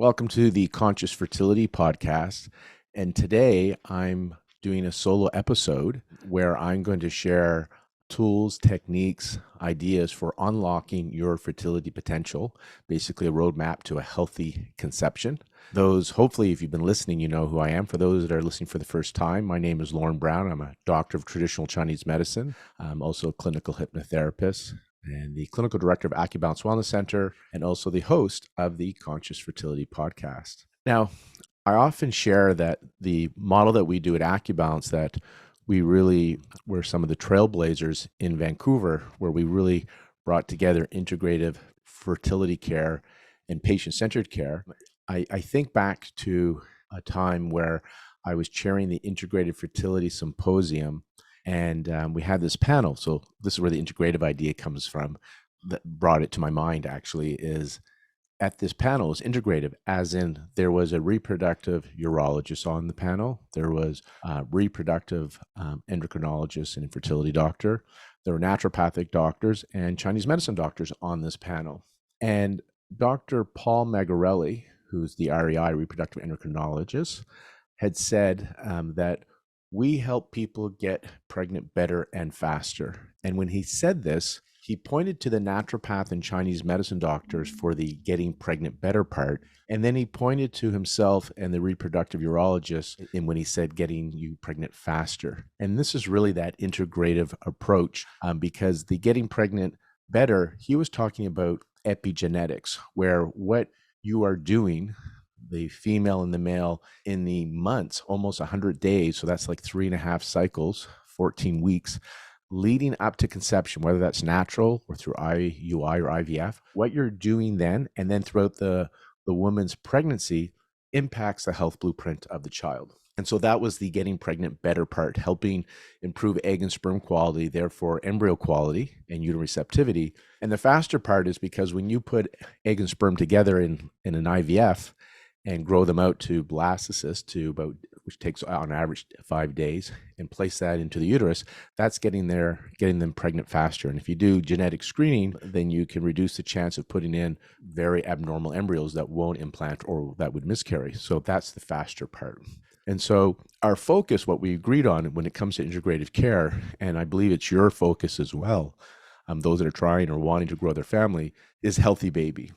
Welcome to the Conscious Fertility Podcast. And today I'm doing a solo episode where I'm going to share tools, techniques, ideas for unlocking your fertility potential, basically a roadmap to a healthy conception. Those, hopefully, if you've been listening, you know who I am. For those that are listening for the first time, my name is Lorne Brown. I'm a doctor of traditional Chinese medicine. I'm also a clinical hypnotherapist and the clinical director of Acubalance Wellness Center, and also the host of the Conscious Fertility Podcast. Now, I often share that the model that we do at Acubalance, that we really were some of the trailblazers in Vancouver, where we really brought together integrative fertility care and patient-centered care. I think back to a time where I was chairing the Integrated Fertility Symposium, and we had this panel. So this is where the integrative idea comes from, that brought it to my mind actually, is at this panel is integrative, as in there was a reproductive urologist on the panel. There was a reproductive endocrinologist and infertility doctor. There were naturopathic doctors and Chinese medicine doctors on this panel. And Dr. Paul Magarelli, who's the REI, reproductive endocrinologist, had said that we help people get pregnant better and faster. And when he said this, he pointed to the naturopath and Chinese medicine doctors for the getting pregnant better part. And then he pointed to himself and the reproductive urologist when he said getting you pregnant faster. And this is really that integrative approach, because the getting pregnant better, he was talking about epigenetics, where what you are doing, the female and the male, in the months, almost 100 days, so that's like 3.5 cycles, 14 weeks, leading up to conception, whether that's natural or through IUI or IVF, what you're doing then and then throughout the woman's pregnancy impacts the health blueprint of the child. And so that was the getting pregnant better part, helping improve egg and sperm quality, therefore embryo quality and uterine receptivity. And the faster part is because when you put egg and sperm together in an IVF and grow them out to blastocyst, to about, which takes on average 5 days, and place that into the uterus, that's getting them pregnant faster. And if you do genetic screening, then you can reduce the chance of putting in very abnormal embryos that won't implant or that would miscarry. So that's the faster part. And so our focus, what we agreed on when it comes to integrative care, and I believe it's your focus as well, those that are trying or wanting to grow their family, is healthy baby.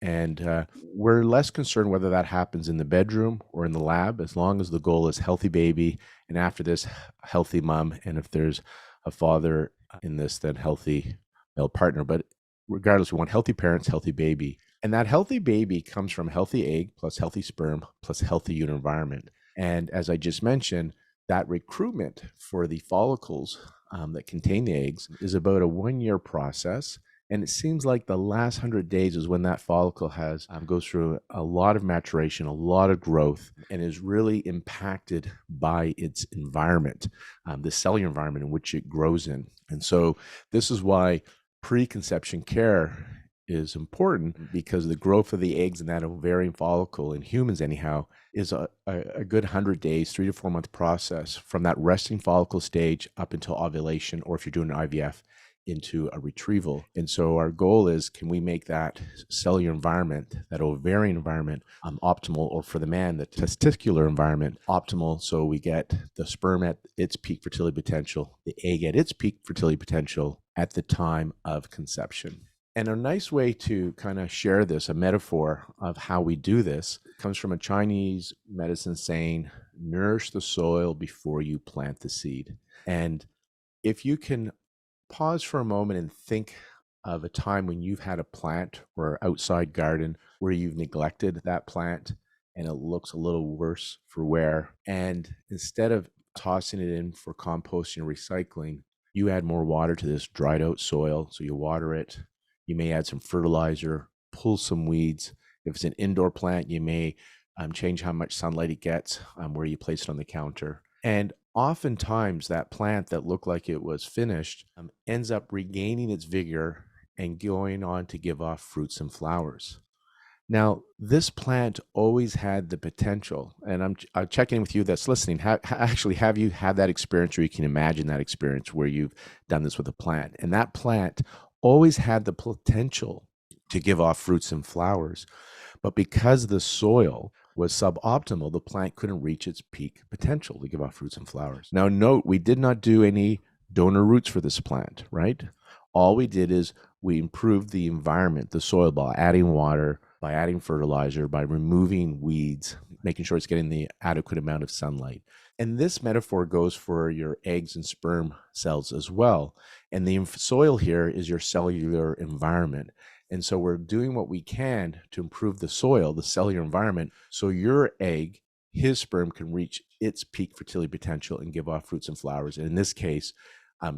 And we're less concerned whether that happens in the bedroom or in the lab, as long as the goal is healthy baby, and after this, healthy mom, and if there's a father in this, then healthy male partner. But regardless, we want healthy parents, healthy baby. And that healthy baby comes from healthy egg plus healthy sperm plus healthy uterine environment. And as I just mentioned, that recruitment for the follicles that contain the eggs is about a 1-year process. And it seems like the last 100 days is when that follicle goes through a lot of maturation, a lot of growth, and is really impacted by its environment, the cellular environment in which it grows in. And so this is why preconception care is important, because the growth of the eggs in that ovarian follicle, in humans anyhow, is a good 100 days, 3 to 4 month process from that resting follicle stage up until ovulation, or if you're doing an IVF, into a retrieval. And so our goal is, can we make that cellular environment, that ovarian environment, optimal, or for the man, the testicular environment optimal, so we get the sperm at its peak fertility potential, the egg at its peak fertility potential at the time of conception. And a nice way to kind of share this, a metaphor of how we do this, comes from a Chinese medicine saying, nourish the soil before you plant the seed. And if you can pause for a moment and think of a time when you've had a plant or outside garden where you've neglected that plant and it looks a little worse for wear. And instead of tossing it in for composting or recycling, you add more water to this dried out soil. So you water it. You may add some fertilizer, pull some weeds. If it's an indoor plant, you may change how much sunlight it gets, where you place it on the counter. And oftentimes that plant that looked like it was finished ends up regaining its vigor and going on to give off fruits and flowers. Now, this plant always had the potential, and I'm checking in with you that's listening. Have you had that experience, or you can imagine that experience where you've done this with a plant? And that plant always had the potential to give off fruits and flowers. But because the soil was suboptimal, the plant couldn't reach its peak potential to give off fruits and flowers. Now, note, we did not do any donor roots for this plant, right? All we did is we improved the environment, the soil, by adding water, by adding fertilizer, by removing weeds, making sure it's getting the adequate amount of sunlight. And this metaphor goes for your eggs and sperm cells as well. And the soil here is your cellular environment. And so we're doing what we can to improve the soil, the cellular environment, so your egg, his sperm, can reach its peak fertility potential and give off fruits and flowers. And in this case,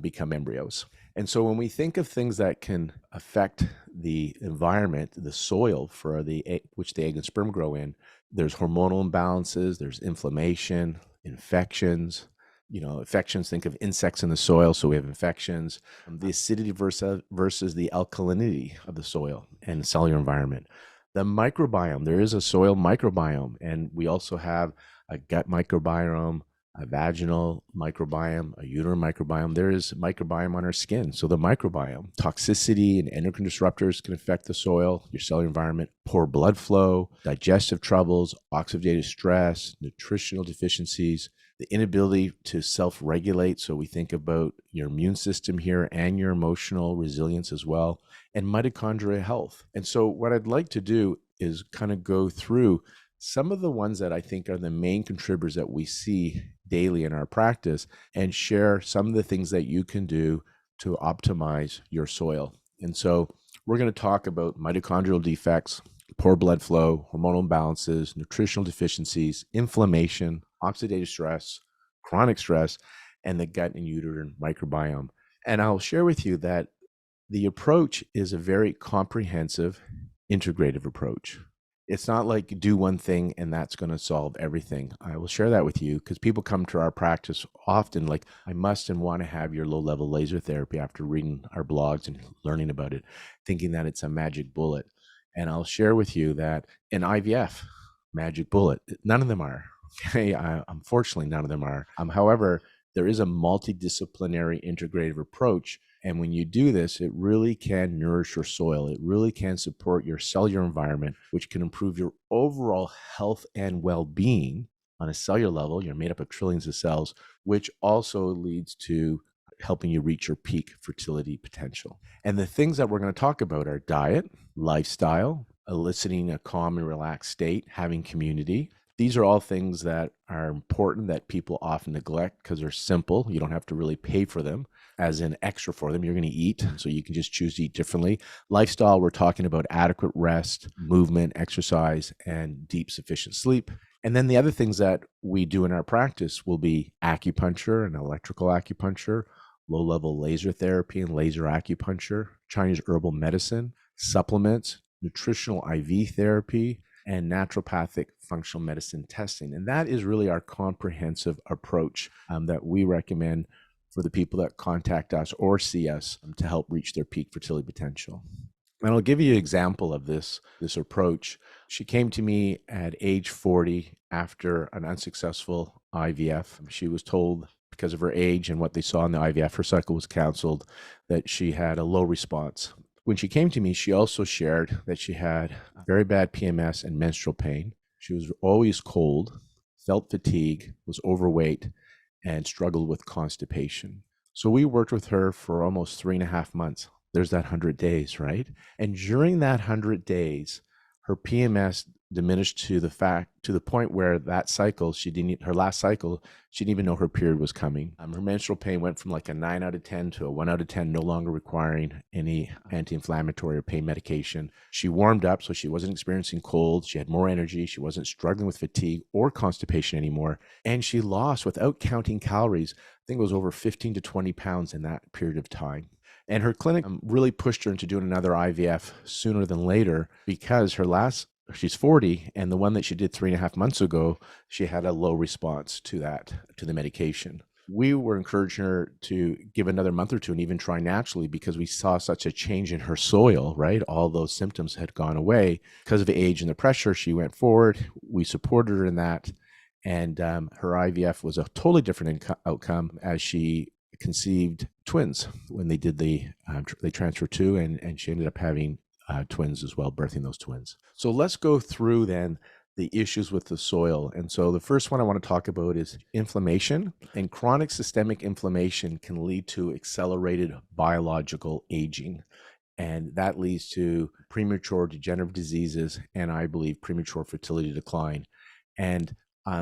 become embryos. And so when we think of things that can affect the environment, the soil for the egg, which the egg and sperm grow in, there's hormonal imbalances, there's inflammation, infections. Infections, think of insects in the soil, so we have infections. The acidity versus the alkalinity of the soil and cellular environment. The microbiome, there is a soil microbiome, and we also have a gut microbiome, a vaginal microbiome, a uterine microbiome. There is microbiome on our skin. So the microbiome, toxicity and endocrine disruptors can affect the soil, your cellular environment, poor blood flow, digestive troubles, oxidative stress, nutritional deficiencies, the inability to self-regulate. So we think about your immune system here and your emotional resilience as well, and mitochondrial health. And so what I'd like to do is kind of go through some of the ones that I think are the main contributors that we see daily in our practice, and share some of the things that you can do to optimize your soil. And so we're going to talk about mitochondrial defects, poor blood flow, hormonal imbalances, nutritional deficiencies, inflammation, oxidative stress, chronic stress, and the gut and uterine microbiome. And I'll share with you that the approach is a very comprehensive, integrative approach. It's not like do one thing and that's going to solve everything. I will share that with you because people come to our practice often like, I must and want to have your low-level laser therapy after reading our blogs and learning about it, thinking that it's a magic bullet. And I'll share with you that an IVF, magic bullet, none of them are. Okay, unfortunately, none of them are. However, there is a multidisciplinary integrative approach. And when you do this, it really can nourish your soil. It really can support your cellular environment, which can improve your overall health and well-being on a cellular level. You're made up of trillions of cells, which also leads to helping you reach your peak fertility potential. And the things that we're going to talk about are diet, lifestyle, eliciting a calm and relaxed state, having community. These are all things that are important that people often neglect because they're simple. You don't have to really pay for them as an extra for them. You're going to eat, so you can just choose to eat differently. Lifestyle, we're talking about adequate rest, movement, exercise, and deep, sufficient sleep. And then the other things that we do in our practice will be acupuncture and electrical acupuncture, low-level laser therapy and laser acupuncture, Chinese herbal medicine, supplements, nutritional IV therapy, and naturopathic functional medicine testing. And that is really our comprehensive approach that we recommend for the people that contact us or see us to help reach their peak fertility potential. And I'll give you an example of this approach. She came to me at age 40 after an unsuccessful IVF. She was told because of her age and what they saw in the IVF, her cycle was canceled, that she had a low response. When she came to me, she also shared that she had very bad PMS and menstrual pain. She was always cold, felt fatigue, was overweight, and struggled with constipation. So we worked with her for almost 3.5 months. There's that 100 days, right? And during that 100 days, her PMS diminished to the point where that cycle, her last cycle, she didn't even know her period was coming. Her menstrual pain went from like a 9 out of 10 to a 1 out of 10, no longer requiring any anti-inflammatory or pain medication. She warmed up, so she wasn't experiencing cold. She had more energy. She wasn't struggling with fatigue or constipation anymore. And she lost, without counting calories, I think it was over 15 to 20 pounds in that period of time. And her clinic really pushed her into doing another IVF sooner than later because she's 40, and the one that she did 3.5 months ago, she had a low response to the medication. We were encouraging her to give another month or two and even try naturally because we saw such a change in her soil, right? All those symptoms had gone away. Because of age and the pressure, she went forward. We supported her in that. And her IVF was a totally different outcome as she conceived twins when they did they transferred two, and she ended up having twins as well, birthing those twins. So let's go through then the issues with the soil. And so the first one I want to talk about is inflammation. And chronic systemic inflammation can lead to accelerated biological aging. And that leads to premature degenerative diseases and, I believe, premature fertility decline. And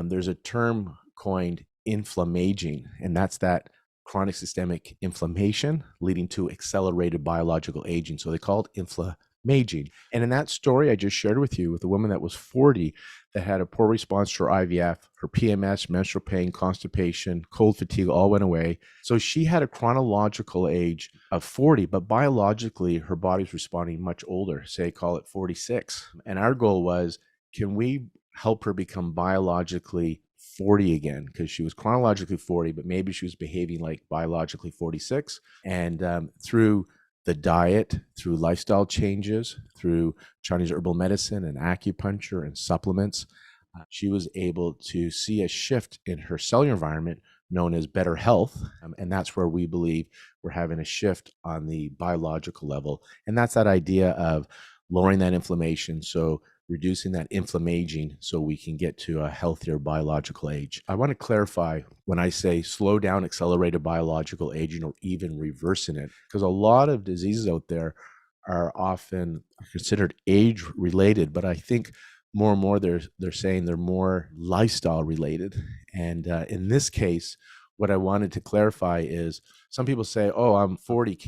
there's a term coined inflammaging, and that's that chronic systemic inflammation leading to accelerated biological aging. So they call it inflammaging. And in that story I just shared with you, with a woman that was 40 that had a poor response to her IVF, her PMS, menstrual pain, constipation, cold, fatigue all went away. So she had a chronological age of 40, but biologically her body's responding much older, say call it 46. And our goal was, can we help her become biologically 40 again? Because she was chronologically 40, but maybe she was behaving like biologically 46. And through the diet, through lifestyle changes, through Chinese herbal medicine and acupuncture and supplements, she was able to see a shift in her cellular environment known as better health. And that's where we believe we're having a shift on the biological level. And that's that idea of lowering that inflammation. So reducing that inflammaging so we can get to a healthier biological age. I want to clarify when I say slow down accelerated biological aging or even reversing it, because a lot of diseases out there are often considered age related, but I think more and more they're saying they're more lifestyle related. And in this case, what I wanted to clarify is some people say, oh, I'm 40,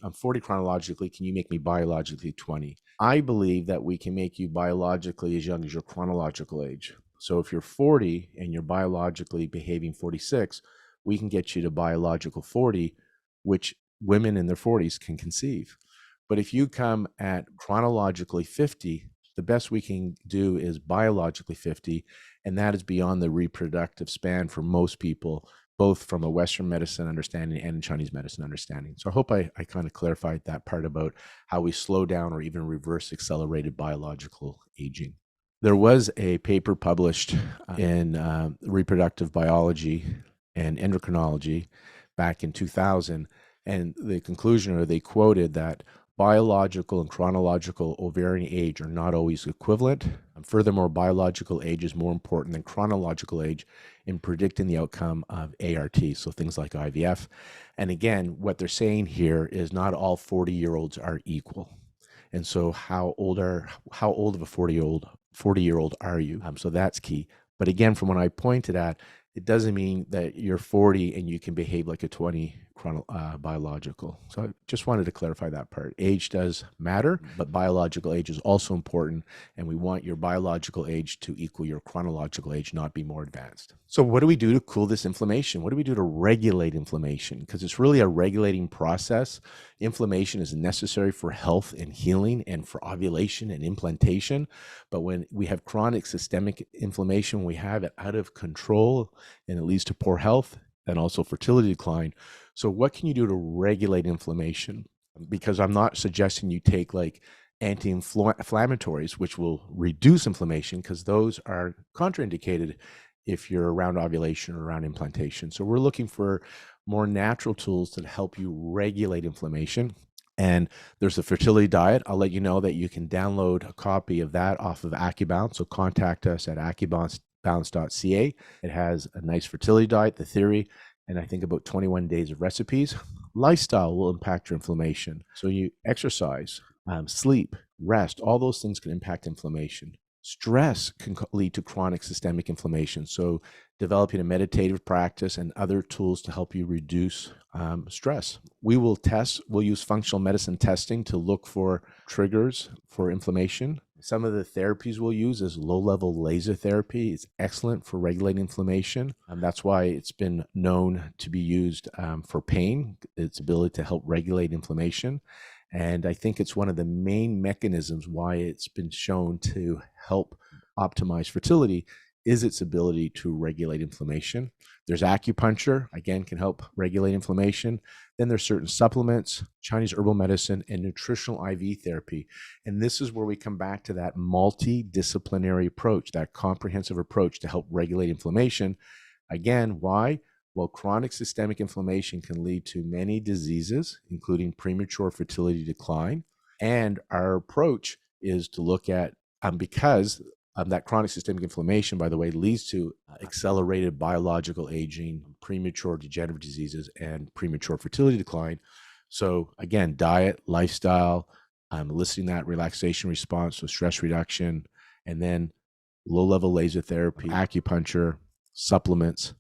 I'm 40 chronologically, can you make me biologically 20? I believe that we can make you biologically as young as your chronological age. So if you're 40 and you're biologically behaving 46, we can get you to biological 40, which women in their 40s can conceive. But if you come at chronologically 50, the best we can do is biologically 50, and that is beyond the reproductive span for most people, both from a Western medicine understanding and Chinese medicine understanding. So I hope I kind of clarified that part about how we slow down or even reverse accelerated biological aging. There was a paper published in reproductive biology and endocrinology back in 2000, and the conclusion, or they quoted that biological and chronological ovarian age are not always equivalent. Furthermore, biological age is more important than chronological age in predicting the outcome of ART, so things like IVF. And again, what they're saying here is not all 40-year-olds are equal. And so how old of a 40-year-old are you? So that's key. But again, from what I pointed at, it doesn't mean that you're 40 and you can behave like a 20 biological. So I just wanted to clarify that part. Age does matter, but biological age is also important, and we want your biological age to equal your chronological age, not be more advanced. So what do we do to cool this inflammation? What do we do to regulate inflammation? Because it's really a regulating process. Inflammation is necessary for health and healing and for ovulation and implantation. But when we have chronic systemic inflammation, we have it out of control, and it leads to poor health and also fertility decline. So what can you do to regulate inflammation? Because I'm not suggesting you take like anti-inflammatories, which will reduce inflammation, because those are contraindicated if you're around ovulation or around implantation. So we're looking for more natural tools to help you regulate inflammation. And there's a fertility diet. I'll let you know that you can download a copy of that off of Acubalance. So contact us at acubalance.ca. It has a nice fertility diet, the theory, and I think about 21 days of recipes. Lifestyle will impact your inflammation. So you exercise, sleep, rest, all those things can impact inflammation. Stress can lead to chronic systemic inflammation. So developing a meditative practice and other tools to help you reduce stress. We'll use functional medicine testing to look for triggers for inflammation. Some of the therapies we'll use is low-level laser therapy. It's excellent for regulating inflammation. That's why it's been known to be used for pain, its ability to help regulate inflammation. And I think it's one of the main mechanisms why it's been shown to help optimize fertility is its ability to regulate inflammation. There's acupuncture, again, can help regulate inflammation. Then there's certain supplements, Chinese herbal medicine, and nutritional IV therapy. And this is where we come back to that multidisciplinary approach, that comprehensive approach to help regulate inflammation. Again, why? Well, chronic systemic inflammation can lead to many diseases, including premature fertility decline. And our approach is to look at, because that chronic systemic inflammation, by the way, leads to accelerated biological aging, premature degenerative diseases, and premature fertility decline. So again, diet, lifestyle, eliciting that relaxation response, so stress reduction, and then low-level laser therapy, acupuncture, supplements,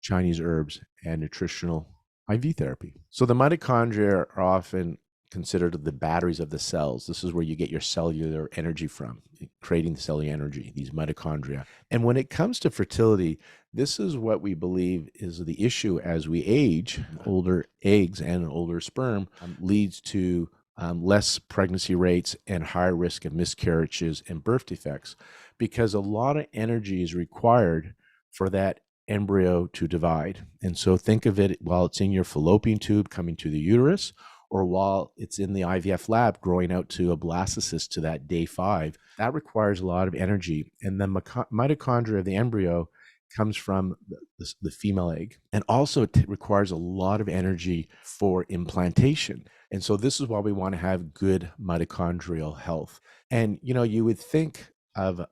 Chinese herbs, and nutritional IV therapy. So the mitochondria are often considered the batteries of the cells. This is where you get your cellular energy from, creating the cellular energy, these mitochondria. And when it comes to fertility, this is what we believe is the issue as we age. Older eggs and older sperm leads to less pregnancy rates and higher risk of miscarriages and birth defects, because a lot of energy is required for that embryo to divide. And so think of it while it's in your fallopian tube coming to the uterus, or while it's in the IVF lab growing out to a blastocyst to that day 5. That requires a lot of energy. And the mitochondria of the embryo comes from the female egg. And also it requires a lot of energy for implantation. And so this is why we want to have good mitochondrial health. And, you would think of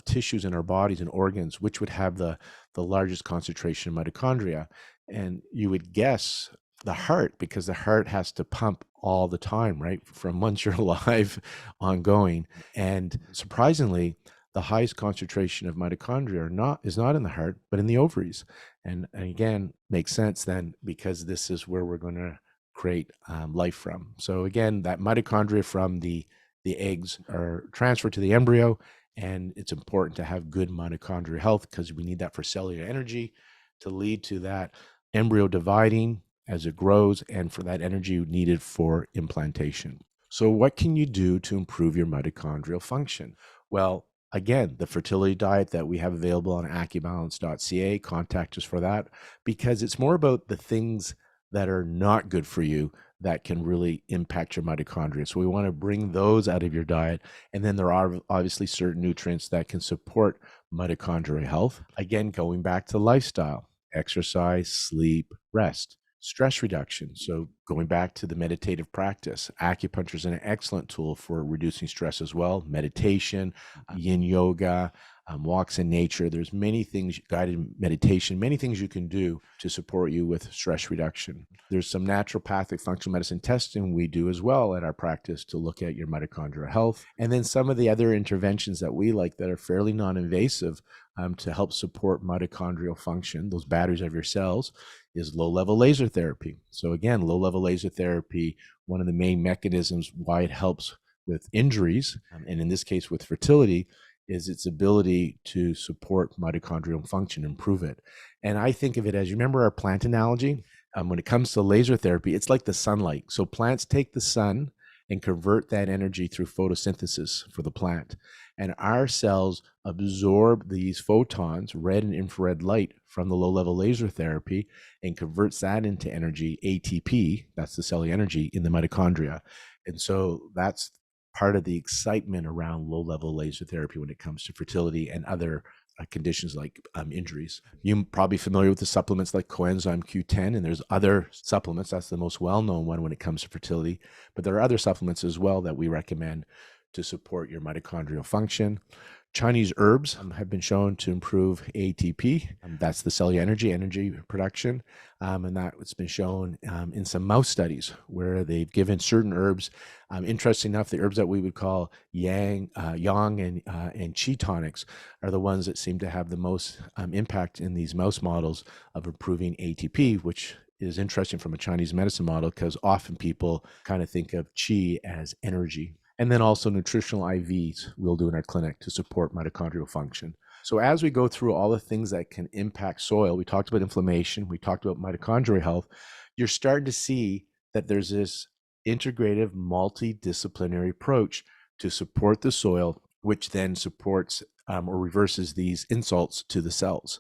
tissues in our bodies and organs, which would have the largest concentration of mitochondria. And you would guess the heart, because the heart has to pump all the time, right? From once you're alive ongoing. And surprisingly, the highest concentration of mitochondria is not in the heart, but in the ovaries. And again, makes sense then, because this is where we're going to create life from. So again, that mitochondria from the eggs are transferred to the embryo, and it's important to have good mitochondrial health because we need that for cellular energy to lead to that embryo dividing as it grows, and for that energy needed for implantation. So what can you do to improve your mitochondrial function? Well, again, the fertility diet that we have available on acubalance.ca, contact us for that, because it's more about the things that are not good for you that can really impact your mitochondria. So we want to bring those out of your diet. And then there are obviously certain nutrients that can support mitochondrial health. Again, going back to lifestyle, exercise, sleep, rest, stress reduction. So going back to the meditative practice, acupuncture is an excellent tool for reducing stress as well. Meditation, yin yoga, walks in nature. There's many things, guided meditation, many things you can do to support you with stress reduction. There's some naturopathic functional medicine testing we do as well at our practice to look at your mitochondrial health. And then some of the other interventions that we like that are fairly non-invasive to help support mitochondrial function, those batteries of your cells, is low-level laser therapy. So again, low-level laser therapy, one of the main mechanisms why it helps with injuries, and in this case with fertility, is its ability to support mitochondrial function, improve it. And I think of it as, you remember our plant analogy? When it comes to laser therapy, it's like the sunlight. So plants take the sun and convert that energy through photosynthesis for the plant. And our cells absorb these photons, red and infrared light, from the low-level laser therapy and converts that into energy, ATP, that's the cellular energy, in the mitochondria. And so that's part of the excitement around low-level laser therapy when it comes to fertility and other conditions like injuries. You're probably familiar with the supplements like coenzyme Q10, and there's other supplements. That's the most well-known one when it comes to fertility. But there are other supplements as well that we recommend to support your mitochondrial function. Chinese herbs have been shown to improve ATP. That's the cellular energy production. And that's been shown in some mouse studies where they've given certain herbs. Interesting enough, the herbs that we would call yang and qi tonics are the ones that seem to have the most impact in these mouse models of improving ATP, which is interesting from a Chinese medicine model because often people kind of think of qi as energy. And then also nutritional IVs we'll do in our clinic to support mitochondrial function. So as we go through all the things that can impact soil, we talked about inflammation, we talked about mitochondrial health, you're starting to see that there's this integrative, multidisciplinary approach to support the soil, which then supports or reverses these insults to the cells.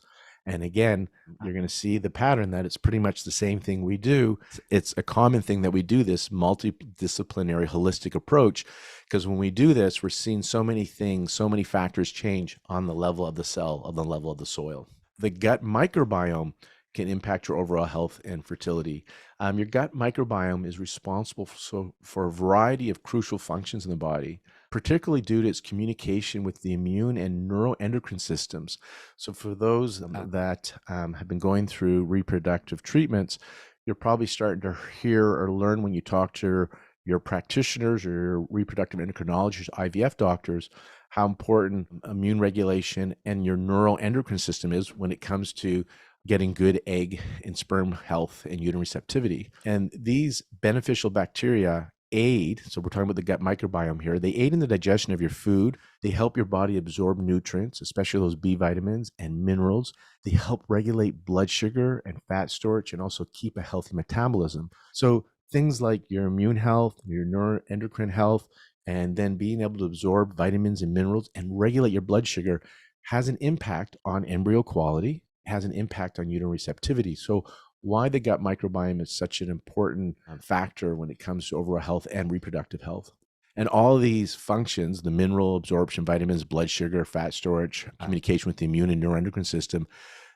And again, you're going to see the pattern that it's pretty much the same thing we do. It's a common thing that we do this multidisciplinary holistic approach, because when we do this, we're seeing so many things, so many factors change on the level of the cell, on the level of the soil. The gut microbiome can impact your overall health and fertility. Your gut microbiome is responsible for a variety of crucial functions in the body, particularly due to its communication with the immune and neuroendocrine systems. So, for those that have been going through reproductive treatments, you're probably starting to hear or learn when you talk to your practitioners or your reproductive endocrinologists, IVF doctors, how important immune regulation and your neuroendocrine system is when it comes to getting good egg and sperm health and uterine receptivity. And these beneficial bacteria aid, so we're talking about the gut microbiome here, they aid in the digestion of your food. They help your body absorb nutrients, especially those B vitamins and minerals. They help regulate blood sugar and fat storage and also keep a healthy metabolism. So things like your immune health, your neuroendocrine health, and then being able to absorb vitamins and minerals and regulate your blood sugar has an impact on embryo quality, has an impact on uterine receptivity. So why the gut microbiome is such an important factor when it comes to overall health and reproductive health. And all of these functions, the mineral absorption, vitamins, blood sugar, fat storage, communication with the immune and neuroendocrine system,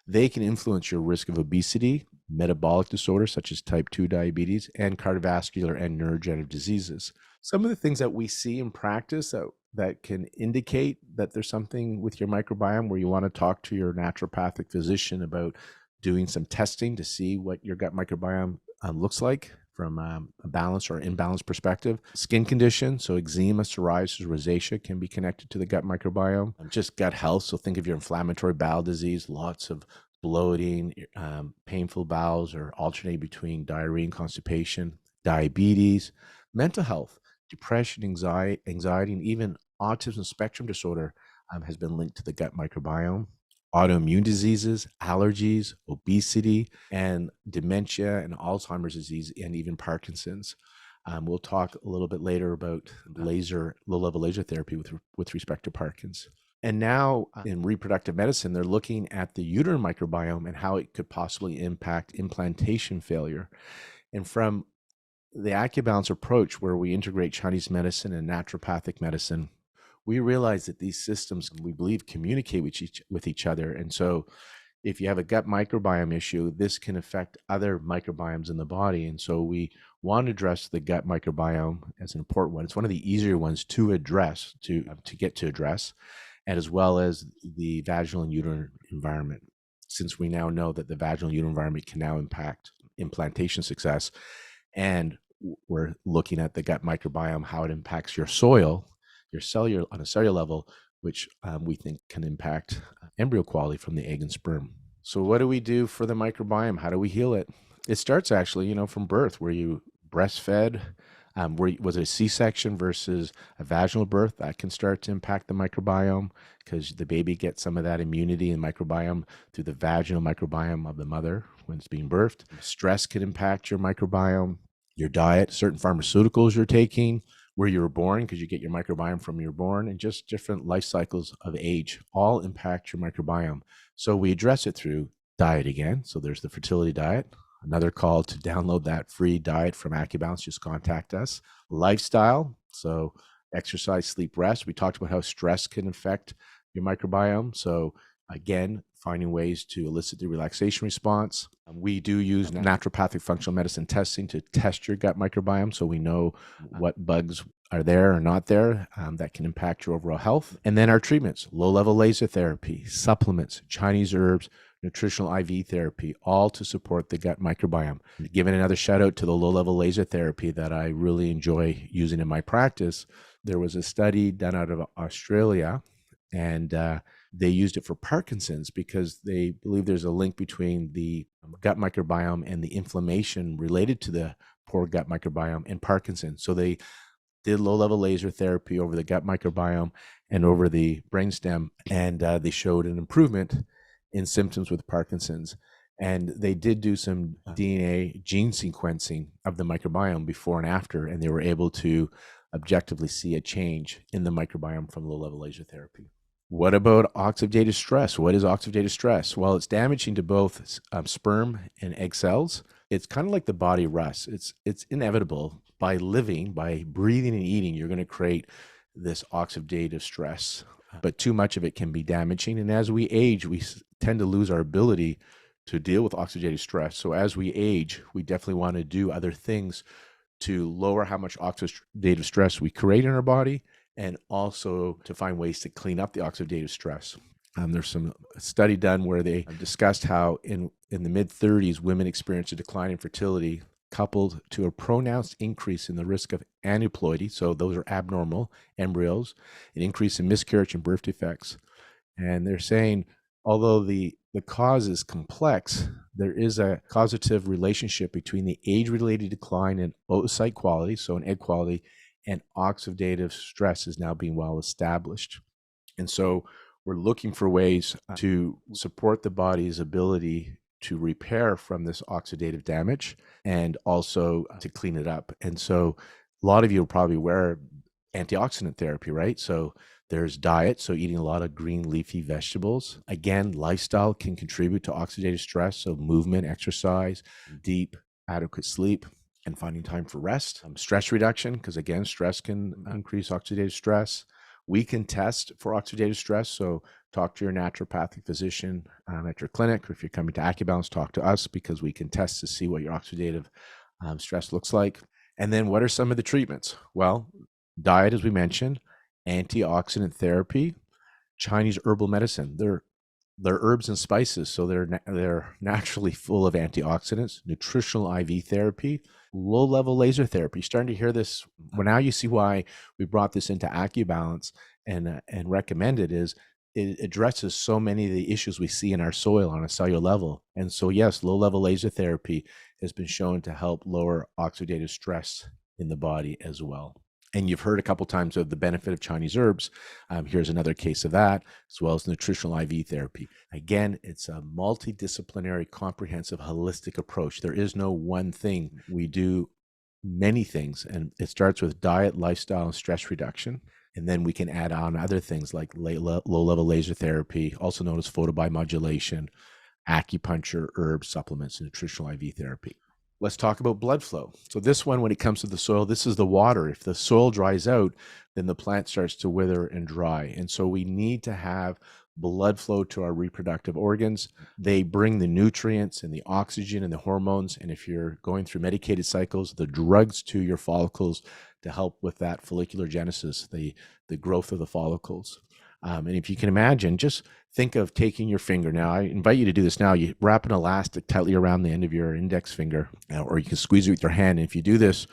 they can influence your risk of obesity, metabolic disorders such as type 2 diabetes, and cardiovascular and neurodegenerative diseases. Some of the things that we see in practice that can indicate that there's something with your microbiome where you want to talk to your naturopathic physician about doing some testing to see what your gut microbiome looks like from a balanced or imbalanced perspective. Skin conditions, so eczema, psoriasis, rosacea can be connected to the gut microbiome. Just gut health, so think of your inflammatory bowel disease, lots of bloating, painful bowels, or alternating between diarrhea and constipation, diabetes, mental health, depression, anxiety, and even autism spectrum disorder has been linked to the gut microbiome. Autoimmune diseases, allergies, obesity, and dementia and Alzheimer's disease, and even Parkinson's. We'll talk a little bit later about low-level laser therapy with respect to Parkinson's. And now in reproductive medicine, they're looking at the uterine microbiome and how it could possibly impact implantation failure. And from the Acubalance approach, where we integrate Chinese medicine and naturopathic medicine, we realize that these systems, we believe, communicate with each other. And so if you have a gut microbiome issue, this can affect other microbiomes in the body. And so we want to address the gut microbiome as an important one. It's one of the easier ones to address, to address, and as well as the vaginal and uterine environment, since we now know that the vaginal and uterine environment can now impact implantation success. And we're looking at the gut microbiome, how it impacts your soil, your cellular, on a cellular level, which we think can impact embryo quality from the egg and sperm. So what do we do for the microbiome? How do we heal it? It starts actually, from birth, where you breastfed, was it a C-section versus a vaginal birth? That can start to impact the microbiome because the baby gets some of that immunity and microbiome through the vaginal microbiome of the mother when it's being birthed. Stress can impact your microbiome, your diet, certain pharmaceuticals you're taking, where you were born, because you get your microbiome from you're born, and just different life cycles of age all impact your microbiome. So we address it through diet again. So there's the fertility diet. Another call to download that free diet from Acubalance, just contact us. Lifestyle, so exercise, sleep, rest. We talked about how stress can affect your microbiome. So again, finding ways to elicit the relaxation response. We do use naturopathic functional medicine testing to test your gut microbiome so we know what bugs are there or not there that can impact your overall health. And then our treatments, low-level laser therapy, supplements, Chinese herbs, nutritional IV therapy, all to support the gut microbiome. Giving another shout out to the low-level laser therapy that I really enjoy using in my practice. There was a study done out of Australia, and they used it for Parkinson's because they believe there's a link between the gut microbiome and the inflammation related to the poor gut microbiome and Parkinson's. So they did low-level laser therapy over the gut microbiome and over the brainstem, and they showed an improvement in symptoms with Parkinson's. And they did do some DNA gene sequencing of the microbiome before and after, and they were able to objectively see a change in the microbiome from low-level laser therapy. What about oxidative stress? What is oxidative stress? Well, it's damaging to both sperm and egg cells. It's kind of like the body rust. It's inevitable. By living, by breathing and eating, you're going to create this oxidative stress. But too much of it can be damaging. And as we age, we tend to lose our ability to deal with oxidative stress. So as we age, we definitely want to do other things to lower how much oxidative stress we create in our body, and also to find ways to clean up the oxidative stress. There's some study done where they discussed how in the mid-30s, women experience a decline in fertility coupled to a pronounced increase in the risk of aneuploidy, so those are abnormal embryos, an increase in miscarriage and birth defects. And they're saying, although the cause is complex, there is a causative relationship between the age-related decline in oocyte quality, so in egg quality, and oxidative stress is now being well established. And so we're looking for ways to support the body's ability to repair from this oxidative damage and also to clean it up. And so a lot of you are probably aware of antioxidant therapy, right? So there's diet, so eating a lot of green leafy vegetables. Again, lifestyle can contribute to oxidative stress, so movement, exercise, deep, adequate sleep, and finding time for rest. Stress reduction, because again, stress can increase oxidative stress. We can test for oxidative stress, so talk to your naturopathic physician at your clinic, or if you're coming to Acubalance, talk to us because we can test to see what your oxidative stress looks like. And then what are some of the treatments? Well, diet, as we mentioned, antioxidant therapy, Chinese herbal medicine. They're herbs and spices, so they're naturally full of antioxidants. Nutritional IV therapy, low-level laser therapy. You're starting to hear this. Well, now you see why we brought this into Acubalance and recommended is it addresses so many of the issues we see in our soil on a cellular level. And so, yes, low-level laser therapy has been shown to help lower oxidative stress in the body as well. And you've heard a couple times of the benefit of Chinese herbs. Here's another case of that, as well as nutritional IV therapy. Again, it's a multidisciplinary, comprehensive, holistic approach. There is no one thing. We do many things, and it starts with diet, lifestyle, and stress reduction. And then we can add on other things like low-level laser therapy, also known as photobiomodulation, acupuncture, herbs, supplements, and nutritional IV therapy. Let's talk about blood flow. So this one, when it comes to the soil, this is the water. If the soil dries out, then the plant starts to wither and dry. And so we need to have blood flow to our reproductive organs. They bring the nutrients and the oxygen and the hormones. And if you're going through medicated cycles, the drugs to your follicles to help with that follicular genesis, the growth of the follicles. And if you can imagine, just think of taking your finger. Now, I invite you to do this now. You wrap an elastic tightly around the end of your index finger, or you can squeeze it with your hand. And if you do this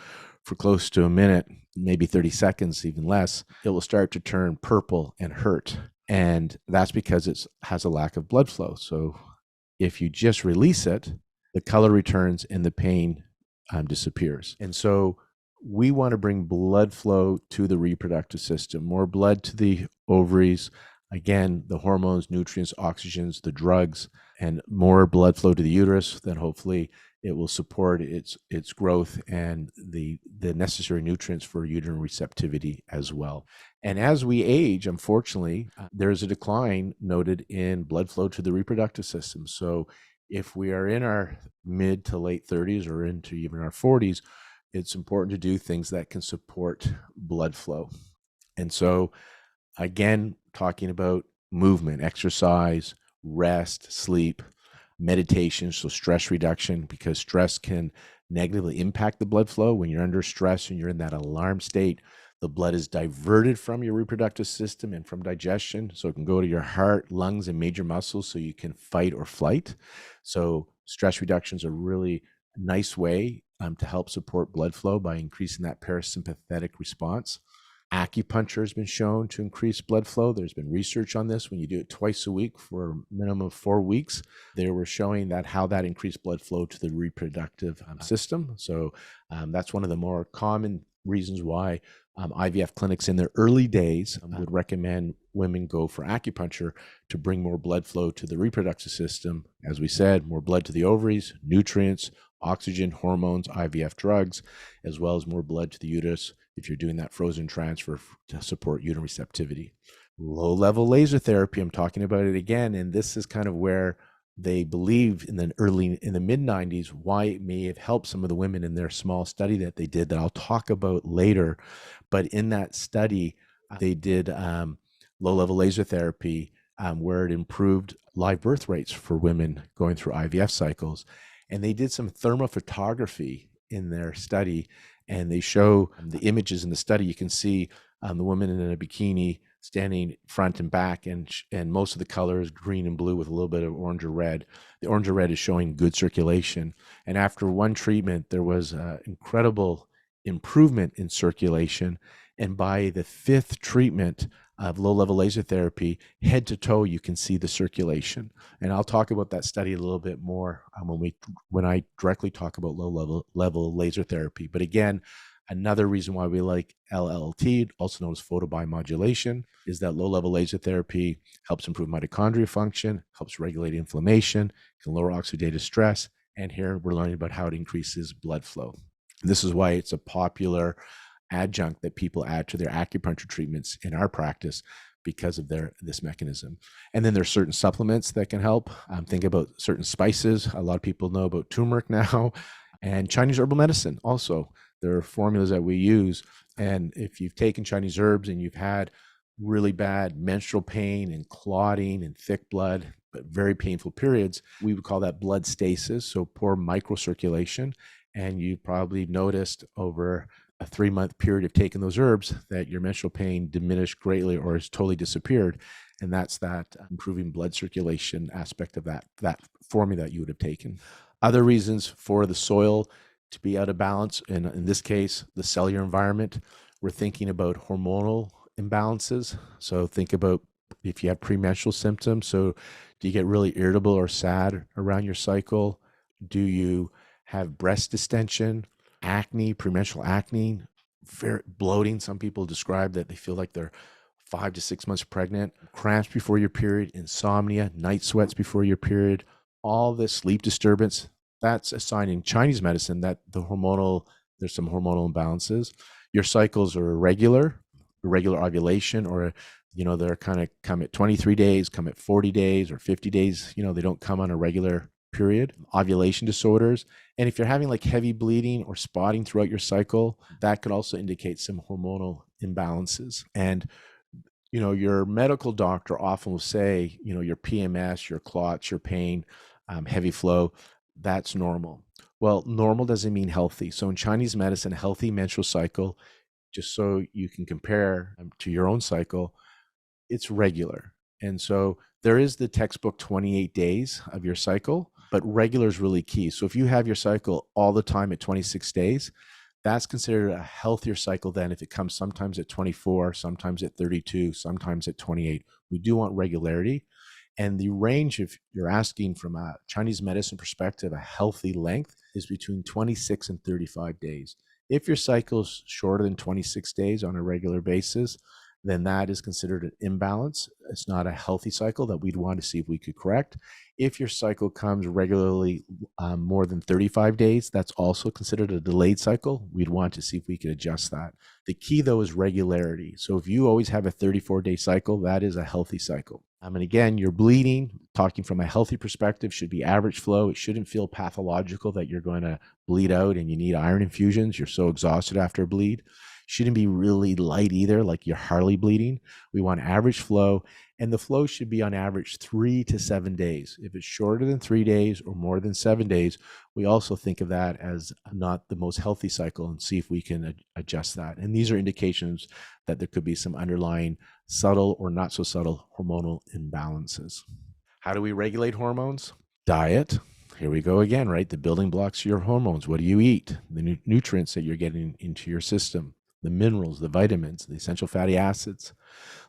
for close to a minute, maybe 30 seconds, even less, it will start to turn purple and hurt. And that's because it has a lack of blood flow. So if you just release it, the color returns and the pain disappears. And so we want to bring blood flow to the reproductive system, more blood to the ovaries, again, the hormones, nutrients, oxygens, the drugs, and more blood flow to the uterus. Then hopefully it will support its growth and the necessary nutrients for uterine receptivity as well. And as we age, unfortunately, there's a decline noted in blood flow to the reproductive system. So if we are in our mid to late 30s or into even our 40s, it's important to do things that can support blood flow. And so, again, talking about movement, exercise, rest, sleep, meditation, so stress reduction, because stress can negatively impact the blood flow. When you're under stress and you're in that alarm state, the blood is diverted from your reproductive system and from digestion, so it can go to your heart, lungs, and major muscles so you can fight or flight. So stress reduction is a really nice way to help support blood flow by increasing that parasympathetic response. Acupuncture has been shown to increase blood flow. There's been research on this. When you do it twice a week for a minimum of 4 weeks, they were showing that how that increased blood flow to the reproductive system. So that's one of the more common reasons why IVF clinics in their early days would recommend women go for acupuncture to bring more blood flow to the reproductive system. As we said, more blood to the ovaries, nutrients, oxygen, hormones, IVF drugs, as well as more blood to the uterus if you're doing that frozen transfer to support uterine receptivity. Low-level laser therapy, I'm talking about it again, and this is kind of where they believe in the mid-90s why it may have helped some of the women in their small study that they did that I'll talk about later. But in that study, they did low-level laser therapy where it improved live birth rates for women going through IVF cycles. And they did some thermophotography in their study, and they show the images in the study. You can see the woman in a bikini standing front and back, and most of the colors green and blue with a little bit of orange or red. The orange or red is showing good circulation. And after one treatment, there was incredible improvement in circulation. And by the fifth treatment of low-level laser therapy, head to toe, you can see the circulation. And I'll talk about that study a little bit more when I directly talk about low-level laser therapy. But again, another reason why we like LLT, also known as photobiomodulation, is that low-level laser therapy helps improve mitochondrial function, helps regulate inflammation, can lower oxidative stress, and here we're learning about how it increases blood flow. This is why it's a popular adjunct that people add to their acupuncture treatments in our practice because of this mechanism. And then there's certain supplements that can help. Think about certain spices. A lot of people know about turmeric now, and Chinese herbal medicine also. There are formulas that we use. And if you've taken Chinese herbs and you've had really bad menstrual pain and clotting and thick blood, but very painful periods, we would call that blood stasis, so poor microcirculation. And you probably noticed over a 3-month period of taking those herbs that your menstrual pain diminished greatly or has totally disappeared. And that's that improving blood circulation aspect of that formula that you would have taken. Other reasons for the soil to be out of balance, and in this case, the cellular environment, we're thinking about hormonal imbalances. So think about if you have premenstrual symptoms. So do you get really irritable or sad around your cycle? Do you have breast distension, acne, premenstrual acne, bloating? Some people describe that they feel like they're 5 to 6 months pregnant, cramps before your period, insomnia, night sweats before your period, all this sleep disturbance. That's a sign in Chinese medicine that there's some hormonal imbalances. Your cycles are irregular ovulation, or they're kind of come at 23 days, come at 40 days or 50 days. They don't come on a regular period. Ovulation disorders. And if you're having like heavy bleeding or spotting throughout your cycle, that could also indicate some hormonal imbalances. And your medical doctor often will say, your PMS, your clots, your pain, heavy flow, that's normal. Well, normal doesn't mean healthy. So in Chinese medicine, a healthy menstrual cycle, just so you can compare to your own cycle, it's regular. And so there is the textbook 28 days of your cycle, but regular is really key. So if you have your cycle all the time at 26 days, that's considered a healthier cycle than if it comes sometimes at 24, sometimes at 32, sometimes at 28. We do want regularity. And the range, if you're asking from a Chinese medicine perspective, a healthy length is between 26 and 35 days. If your cycle is shorter than 26 days on a regular basis, then that is considered an imbalance. It's not a healthy cycle that we'd want to see if we could correct. If your cycle comes regularly more than 35 days, that's also considered a delayed cycle. We'd want to see if we could adjust that. The key, though, is regularity. So if you always have a 34-day cycle, that is a healthy cycle. And again, you're bleeding, talking from a healthy perspective, should be average flow. It shouldn't feel pathological that you're going to bleed out and you need iron infusions. You're so exhausted after a bleed. Shouldn't be really light either, like you're hardly bleeding. We want average flow, and the flow should be on average 3 to 7 days. If it's shorter than 3 days or more than 7 days, we also think of that as not the most healthy cycle and see if we can adjust that. And these are indications that there could be some underlying subtle or not so subtle hormonal imbalances. How do we regulate hormones? Diet. Here we go again, right? The building blocks of your hormones. What do you eat? The nutrients that you're getting into your system, the minerals, the vitamins, the essential fatty acids.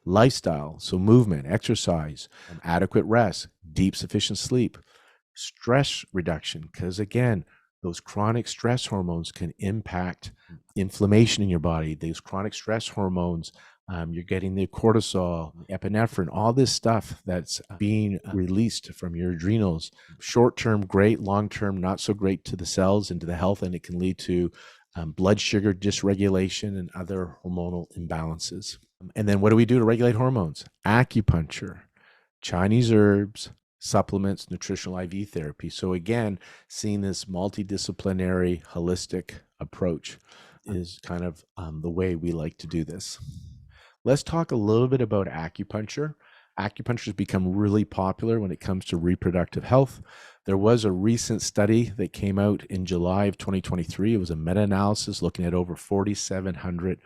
Lifestyle, so movement, exercise, adequate rest, deep, sufficient sleep. Stress reduction, because again, those chronic stress hormones can impact inflammation in your body. These chronic stress hormones, you're getting the cortisol, epinephrine, all this stuff that's being released from your adrenals. Short-term, great. Long-term, not so great to the cells and to the health, and it can lead to blood sugar dysregulation and other hormonal imbalances. And then what do we do to regulate hormones? Acupuncture, Chinese herbs, supplements, nutritional IV therapy. So again, seeing this multidisciplinary, holistic approach is kind of the way we like to do this. Let's talk a little bit about acupuncture. Acupuncture has become really popular when it comes to reproductive health. There was a recent study that came out in July of 2023. It was a meta-analysis looking at over 4,700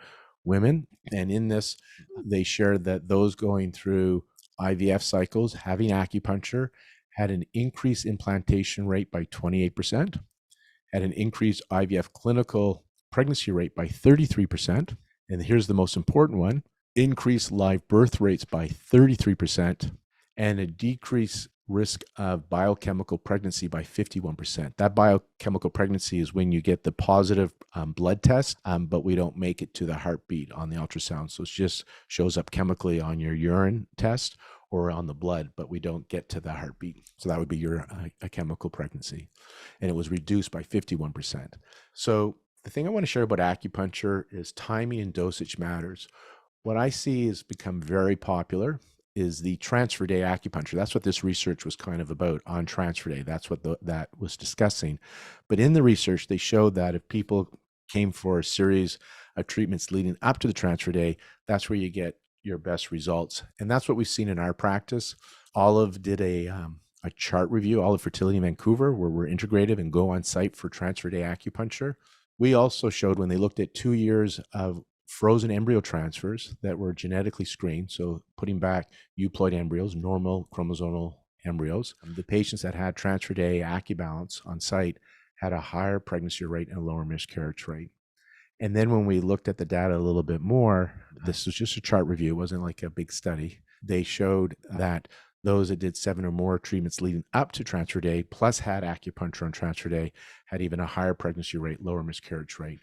women. And in this, they shared that those going through IVF cycles having acupuncture had an increased implantation rate by 28%, had an increased IVF clinical pregnancy rate by 33%. And here's the most important one: increased live birth rates by 33%, and a decreased risk of biochemical pregnancy by 51%. That biochemical pregnancy is when you get the positive blood test, but we don't make it to the heartbeat on the ultrasound. So it just shows up chemically on your urine test or on the blood, but we don't get to the heartbeat. So that would be your a chemical pregnancy. And it was reduced by 51%. So the thing I want to share about acupuncture is timing and dosage matters. What I see has become very popular is the transfer day acupuncture. That's what this research was kind of about, on transfer day. That's what that was discussing. But in the research, they showed that if people came for a series of treatments leading up to the transfer day, that's where you get your best results. And that's what we've seen in our practice. Olive did a chart review, Olive Fertility in Vancouver, where we're integrative and go on site for transfer day acupuncture. We also showed, when they looked at 2 years of frozen embryo transfers that were genetically screened, so putting back euploid embryos, normal chromosomal embryos, the patients that had transfer day Acubalance on site had a higher pregnancy rate and a lower miscarriage rate. And then when we looked at the data a little bit more, this was just a chart review, it wasn't like a big study. They showed that those that did 7 or more treatments leading up to transfer day, plus had acupuncture on transfer day, had even a higher pregnancy rate, lower miscarriage rate.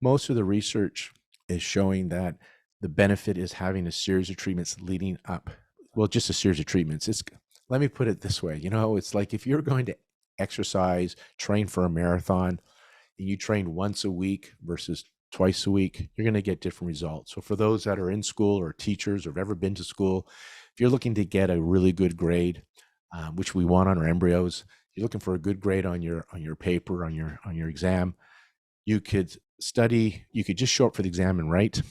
Most of the research is showing that the benefit is having a series of treatments leading up. Well, just a series of treatments. Let me put it this way. It's like if you're going to exercise, train for a marathon, and you train once a week versus twice a week, you're going to get different results. So for those that are in school or teachers or have ever been to school, if you're looking to get a really good grade, which we want on our embryos, you're looking for a good grade on your paper, on your exam, you could just show up for the exam and write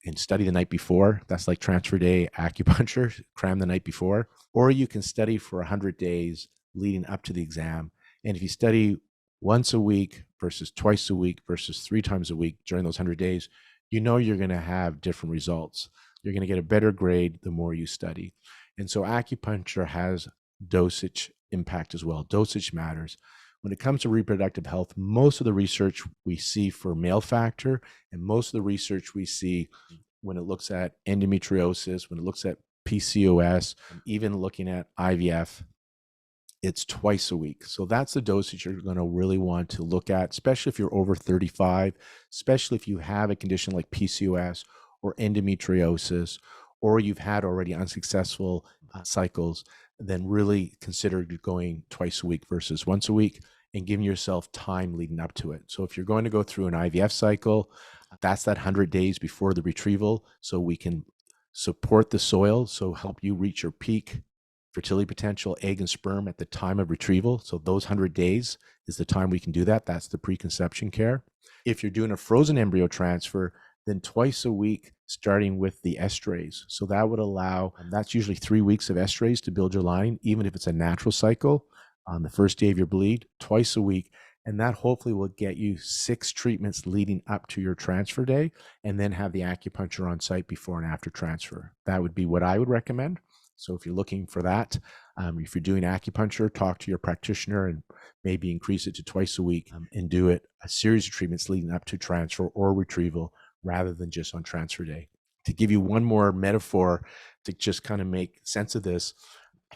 and study the night before. That's like transfer day acupuncture, cram the night before. Or you can study for 100 days leading up to the exam. And if you study once a week versus twice a week versus 3 times a week during those 100 days, you're going to have different results. You're going to get a better grade the more you study. And so acupuncture has dosage impact as well. Dosage matters. When it comes to reproductive health, most of the research we see for male factor, and most of the research we see when it looks at endometriosis, when it looks at PCOS, even looking at IVF, it's twice a week. So that's the dosage you're going to really want to look at, especially if you're over 35, especially if you have a condition like PCOS or endometriosis, or you've had already unsuccessful cycles. Then really consider going twice a week versus once a week, and giving yourself time leading up to it. So if you're going to go through an IVF cycle, that's that 100 days before the retrieval, so we can support the soil, so help you reach your peak fertility potential, egg and sperm, at the time of retrieval. So those 100 days is the time we can do that. That's the preconception care. If you're doing a frozen embryo transfer, then twice a week, starting with the estrase. So that would allow, that's usually 3 weeks of estrase to build your lining, even if it's a natural cycle on the first day of your bleed, twice a week. And that hopefully will get you 6 treatments leading up to your transfer day, and then have the acupuncture on site before and after transfer. That would be what I would recommend. So if you're looking for that, if you're doing acupuncture, talk to your practitioner and maybe increase it to twice a week, and do it a series of treatments leading up to transfer or retrieval, rather than just on transfer day. To give you one more metaphor to just kind of make sense of this,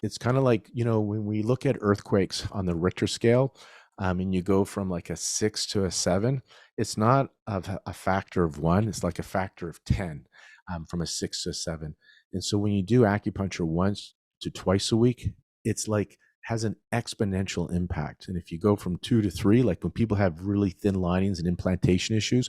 it's kind of like, when we look at earthquakes on the Richter scale, and you go from like a 6 to a 7, it's not a factor of 1, it's like a factor of 10, from a 6 to a 7. And so when you do acupuncture once to twice a week, it's like has an exponential impact. And if you go from 2 to 3, like when people have really thin linings and implantation issues,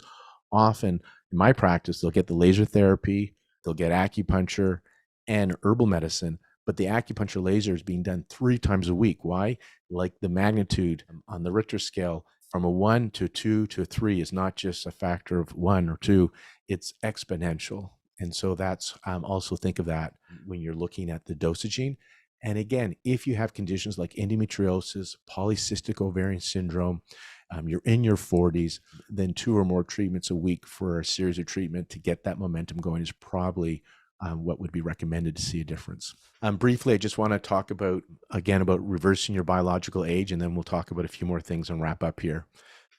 often in my practice, they'll get the laser therapy, they'll get acupuncture and herbal medicine, but the acupuncture laser is being done 3 times a week. Why? Like the magnitude on the Richter scale from a 1 to 2 to a 3 is not just a factor of 1 or 2, it's exponential. And so that's also think of that when you're looking at the dosaging. And again, if you have conditions like endometriosis, polycystic ovarian syndrome, you're in your 40s, then 2 or more treatments a week for a series of treatment to get that momentum going is probably what would be recommended to see a difference. Briefly, I just want to talk about reversing your biological age, and then we'll talk about a few more things and wrap up here.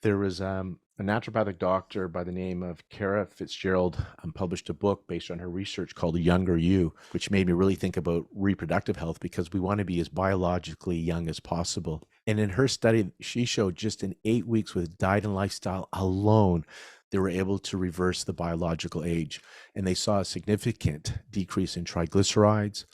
There was a naturopathic doctor by the name of Kara Fitzgerald published a book based on her research called Younger You, which made me really think about reproductive health because we want to be as biologically young as possible. And in her study, she showed just in 8 weeks with diet and lifestyle alone, they were able to reverse the biological age. And they saw a significant decrease in triglycerides,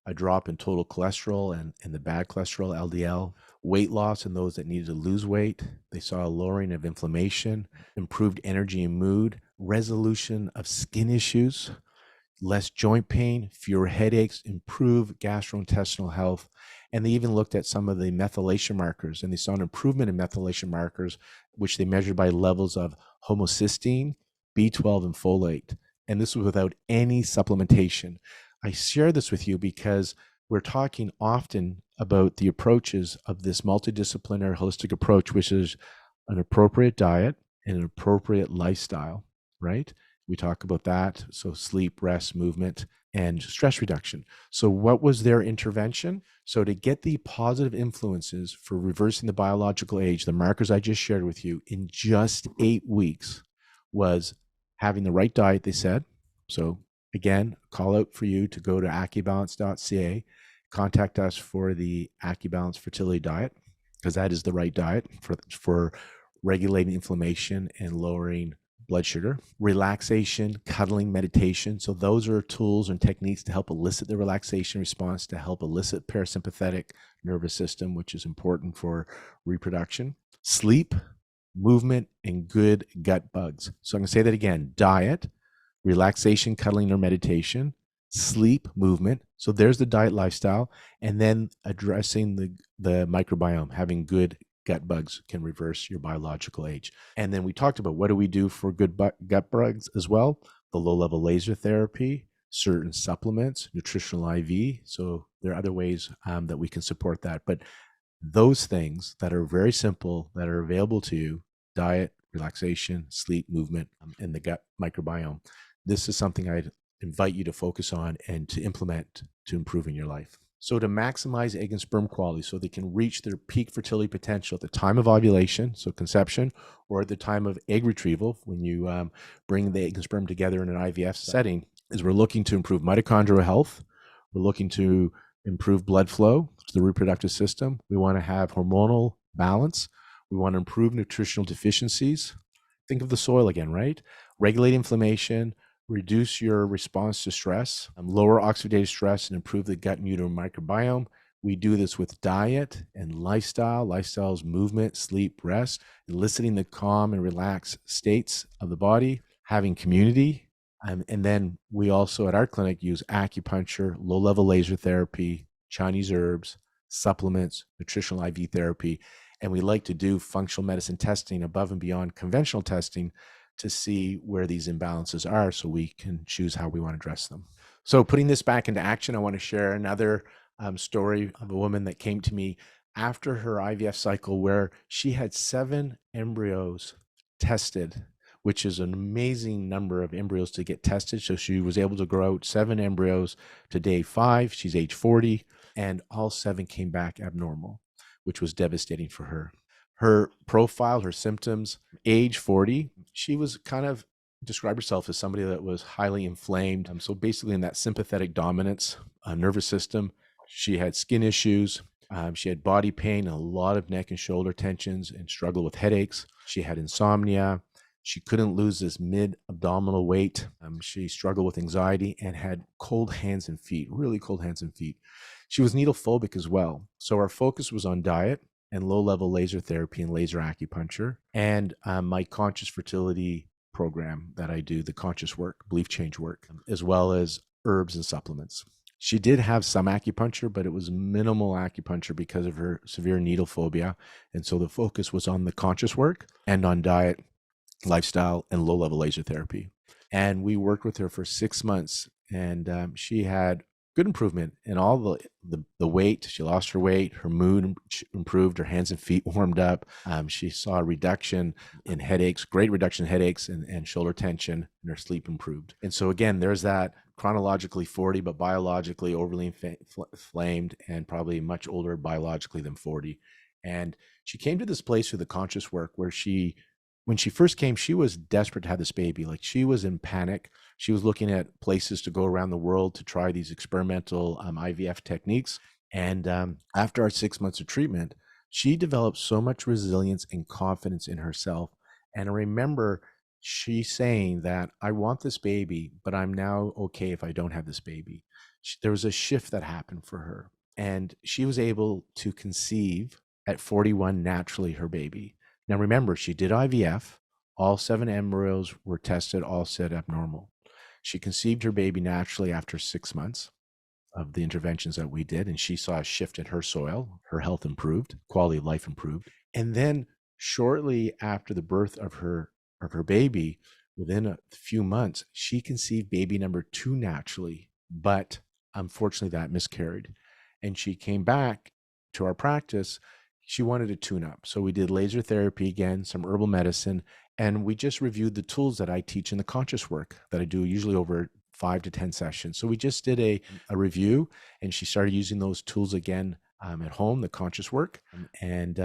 a drop in total cholesterol and the bad cholesterol, LDL, weight loss in those that needed to lose weight. They saw a lowering of inflammation, improved energy and mood, resolution of skin issues, less joint pain, fewer headaches, improved gastrointestinal health. And they even looked at some of the methylation markers, and they saw an improvement in methylation markers, which they measured by levels of homocysteine, B12, and folate. And this was without any supplementation. I share this with you because we're talking often about the approaches of this multidisciplinary holistic approach, which is an appropriate diet and an appropriate lifestyle, right? We talk about that. So sleep, rest, movement, and stress reduction. So what was their intervention? So to get the positive influences for reversing the biological age, the markers I just shared with you in just 8 weeks was having the right diet, they said. So again, call out for you to go to acubalance.ca, contact us for the Acubalance Fertility Diet, because that is the right diet for regulating inflammation and lowering blood sugar. Relaxation, cuddling, meditation. So those are tools and techniques to help elicit the relaxation response, to help elicit parasympathetic nervous system, which is important for reproduction. Sleep, movement, and good gut bugs. So I'm going to say that again: diet, relaxation, cuddling, or meditation, sleep, movement. So there's the diet lifestyle. And then addressing the microbiome, having good gut bugs can reverse your biological age. And then we talked about what do we do for good gut bugs as well: the low-level laser therapy, certain supplements, nutritional IV. So there are other ways that we can support that. But those things that are very simple, that are available to you: diet, relaxation, sleep, movement, and the gut microbiome. This is something I'd invite you to focus on and to implement to improving your life. So to maximize egg and sperm quality so they can reach their peak fertility potential at the time of ovulation, so conception, or at the time of egg retrieval, when you bring the egg and sperm together in an IVF setting, is we're looking to improve mitochondrial health. We're looking to improve blood flow to the reproductive system. We want to have hormonal balance. We want to improve nutritional deficiencies. Think of the soil again, right? Regulate inflammation, reduce your response to stress, lower oxidative stress, and improve the gut and uterine microbiome. We do this with diet and lifestyle. Lifestyle is movement, sleep, rest, eliciting the calm and relaxed states of the body, having community. And then we also at our clinic use acupuncture, low-level laser therapy, Chinese herbs, supplements, nutritional IV therapy. And we like to do functional medicine testing above and beyond conventional testing to see where these imbalances are so we can choose how we want to address them. So putting this back into action, I want to share another story of a woman that came to me after her IVF cycle where she had 7 embryos tested, which is an amazing number of embryos to get tested. So she was able to grow out 7 embryos to day 5. She's age 40, and all 7 came back abnormal, which was devastating for her. Her profile, her symptoms: age 40, she was kind of described herself as somebody that was highly inflamed. So basically in that sympathetic dominance nervous system, she had skin issues. She had body pain, a lot of neck and shoulder tensions, and struggled with headaches. She had insomnia. She couldn't lose this mid-abdominal weight. She struggled with anxiety and had cold hands and feet, really cold hands and feet. She was needle phobic as well. So our focus was on diet and low-level laser therapy and laser acupuncture, and my conscious fertility program that I do, the conscious work, belief change work, as well as herbs and supplements. She did have some acupuncture, but it was minimal acupuncture because of her severe needle phobia. And so the focus was on the conscious work and on diet, lifestyle, and low-level laser therapy. And we worked with her for 6 months, and she had good improvement in all the weight. She lost her weight, her mood improved, her hands and feet warmed up. She saw a reduction in headaches, great reduction in headaches and shoulder tension, and her sleep improved. And so again, there's that chronologically 40, but biologically overly inflamed and probably much older biologically than 40. And she came to this place through the conscious work where when she first came, she was desperate to have this baby. Like, she was in panic. She was looking at places to go around the world to try these experimental IVF techniques. And after our 6 months of treatment, she developed so much resilience and confidence in herself. And I remember she saying that, I want this baby, but I'm now okay if I don't have this baby. There was a shift that happened for her. And she was able to conceive at 41 naturally her baby. Now, remember, she did IVF. All 7 embryos were tested, all said abnormal. She conceived her baby naturally after 6 months of the interventions that we did, and she saw a shift in her soil. Her health improved, quality of life improved. And then shortly after the birth of her baby, within a few months, she conceived baby number 2 naturally, but unfortunately that miscarried. And she came back to our practice. She wanted to tune up. So we did laser therapy again, some herbal medicine, and we just reviewed the tools that I teach in the conscious work that I do usually over 5 to 10 sessions. So we just did a review, and she started using those tools again at home, the conscious work, and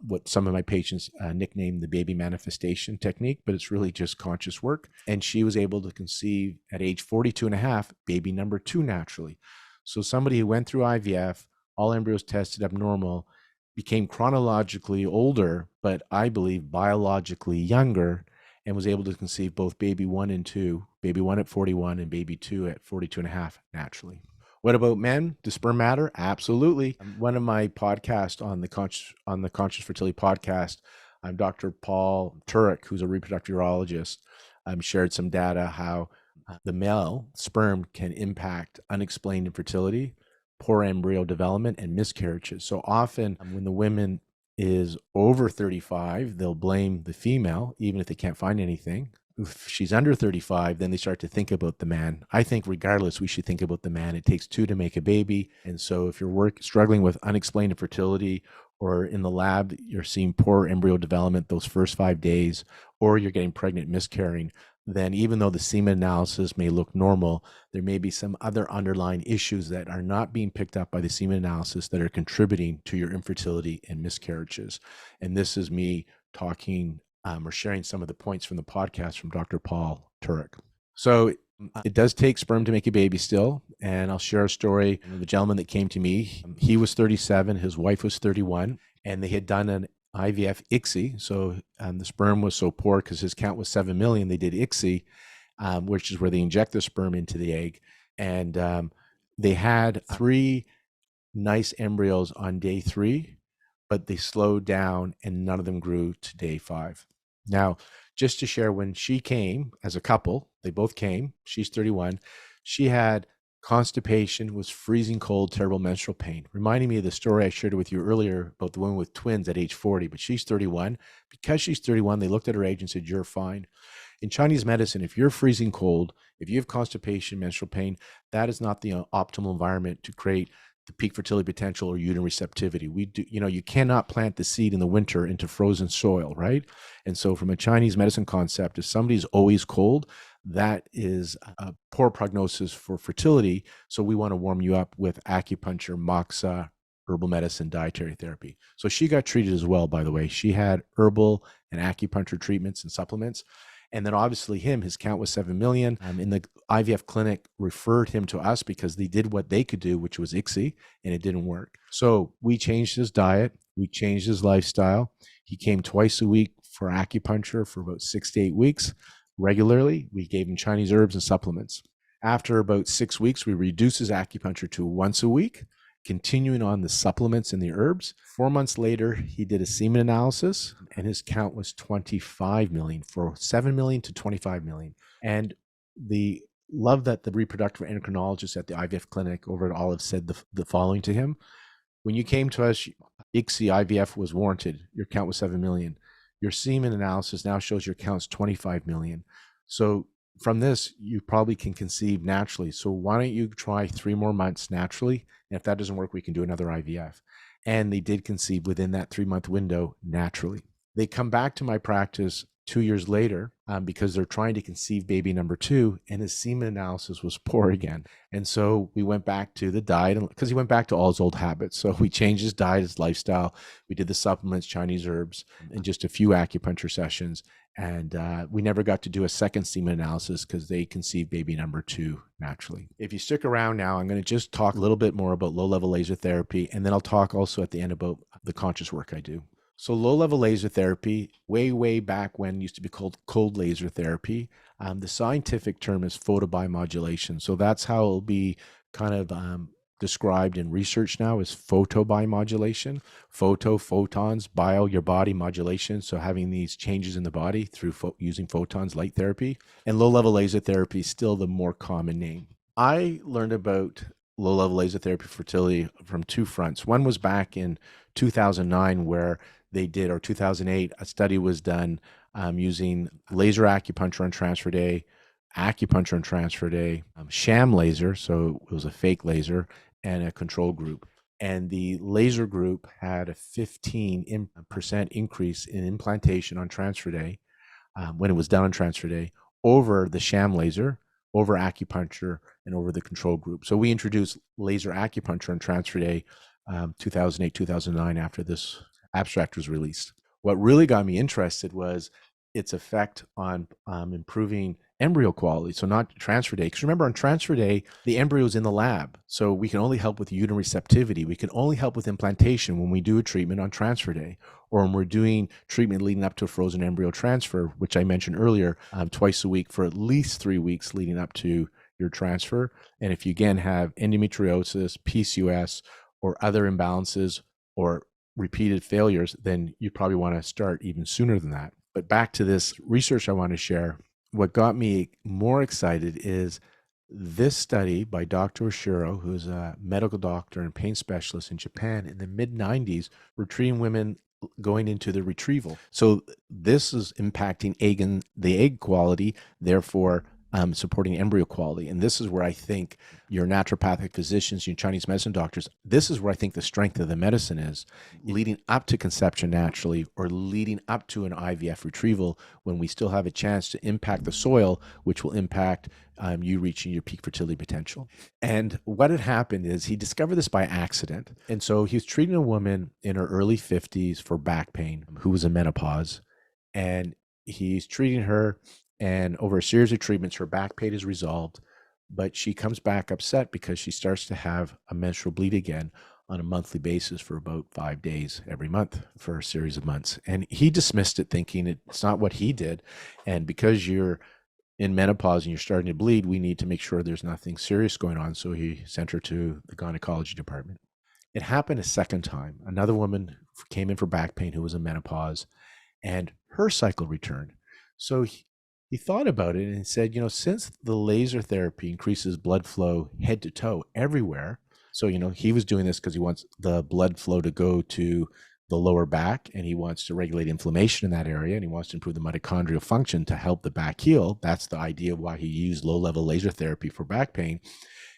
what some of my patients nicknamed the baby manifestation technique, but it's really just conscious work. And she was able to conceive at age 42 and a half, baby number 2 naturally. So somebody who went through IVF, all embryos tested abnormal, became chronologically older, but I believe biologically younger, and was able to conceive both baby 1 and 2, baby 1 at 41 and baby 2 at 42 and a half naturally. What about men? Does sperm matter? Absolutely. One of my podcasts on the Conscious Fertility podcast, I'm Dr. Paul Turek, who's a reproductive urologist, shared some data how the male sperm can impact unexplained infertility, poor embryo development, and miscarriages. So often when the women is over 35, they'll blame the female, even if they can't find anything. If she's under 35, then they start to think about the man. I think regardless, we should think about the man. It takes 2 to make a baby. And so if you're struggling with unexplained infertility, or in the lab, you're seeing poor embryo development those first 5 days, or you're getting pregnant, miscarrying, then even though the semen analysis may look normal, there may be some other underlying issues that are not being picked up by the semen analysis that are contributing to your infertility and miscarriages. And this is me talking or sharing some of the points from the podcast from Dr. Paul Turek. So it does take sperm to make a baby still. And I'll share a story of the gentleman that came to me. He was 37, his wife was 31, and they had done an IVF ICSI. So the sperm was so poor because his count was 7 million. They did ICSI, which is where they inject the sperm into the egg. And they had 3 nice embryos on day 3, but they slowed down and none of them grew to day 5. Now, just to share, when she came as a couple, they both came, she's 31, she had constipation, was freezing cold, terrible menstrual pain, reminding me of the story I shared with you earlier about the woman with twins at age 40, but she's 31. Because she's 31, they looked at her age and said, you're fine. In Chinese medicine, if you're freezing cold, if you have constipation, menstrual pain, that is not the optimal environment to create the peak fertility potential or uterine receptivity. We do, you cannot plant the seed in the winter into frozen soil, right? And so from a Chinese medicine concept, if somebody's always cold, that is a poor prognosis for fertility. So we want to warm you up with acupuncture, moxa, herbal medicine, dietary therapy. So she got treated as well, by the way. She had herbal and acupuncture treatments and supplements. And then obviously his count was 7 million. In the IVF clinic referred him to us because they did what they could do, which was ICSI, and it didn't work. So we changed his diet. We changed his lifestyle. He came twice a week for acupuncture for about 6 to 8 weeks regularly. We gave him Chinese herbs and supplements. After about 6 weeks, we reduced his acupuncture to once a week, continuing on the supplements and the herbs. 4 months later, he did a semen analysis, and his count was 25 million, for 7 million to 25 million. And the love that the reproductive endocrinologist at the IVF clinic over at Olive said the following to him: when you came to us, ICSI IVF was warranted. Your count was 7 million. Your semen analysis now shows your count's 25 million. So from this, you probably can conceive naturally. So why don't you try 3 more months naturally? And if that doesn't work, we can do another IVF. And they did conceive within that 3 month window naturally. They come back to my practice 2 years later because they're trying to conceive baby number two, and his semen analysis was poor again. And so we went back to the diet because he went back to all his old habits. So we changed his diet, his lifestyle. We did the supplements, Chinese herbs, and just a few acupuncture sessions. And we never got to do a second semen analysis because they conceived baby number two naturally. If you stick around now, I'm going to just talk a little bit more about low-level laser therapy, and then I'll talk also at the end about the conscious work I do. So low-level laser therapy, way back when, used to be called cold laser therapy. The scientific term is photobiomodulation. So that's how it'll be kind of described in research now, is photobiomodulation. Photons, bio, your body, modulation. So having these changes in the body through using photons, light therapy. And low-level laser therapy is still the more common name. I learned about low-level laser therapy fertility from two fronts. One was back in 2009 where they did, or 2008, a study was done using laser acupuncture on transfer day, acupuncture on transfer day, sham laser, so it was a fake laser, and a control group. And the laser group had a 15% increase in implantation on transfer day when it was done on transfer day over the sham laser, over acupuncture, and over the control group. So we introduced laser acupuncture on transfer day 2008, 2009 after this abstract was released. What really got me interested was its effect on improving embryo quality. So not transfer day, because remember on transfer day, the embryo is in the lab. So we can only help with uterine receptivity. We can only help with implantation when we do a treatment on transfer day, or when we're doing treatment leading up to a frozen embryo transfer, which I mentioned earlier, twice a week for at least 3 weeks leading up to your transfer. And if you again have endometriosis, PCOS, or other imbalances or repeated failures, then you probably want to start even sooner than that. But back to this research I want to share, what got me more excited is this study by Dr. Oshiro, who's a medical doctor and pain specialist in Japan in the mid-90s, were treating women going into the retrieval. So this is impacting the egg quality, therefore supporting embryo quality. And this is where I think your naturopathic physicians, your Chinese medicine doctors, this is where I think the strength of the medicine is, leading up to conception naturally or leading up to an IVF retrieval when we still have a chance to impact the soil, which will impact you reaching your peak fertility potential. And what had happened is he discovered this by accident. And so he was treating a woman in her early 50s for back pain who was in menopause. And he's treating her, and over a series of treatments, her back pain is resolved, but she comes back upset because she starts to have a menstrual bleed again on a monthly basis for about 5 days every month for a series of months. And he dismissed it, thinking it's not what he did. And because you're in menopause and you're starting to bleed, we need to make sure there's nothing serious going on. So he sent her to the gynecology department. It happened a second time. Another woman came in for back pain who was in menopause, and her cycle returned. So he thought about it and said, since the laser therapy increases blood flow head to toe everywhere, so, he was doing this because he wants the blood flow to go to the lower back, and he wants to regulate inflammation in that area, and he wants to improve the mitochondrial function to help the back heal. That's the idea of why he used low-level laser therapy for back pain.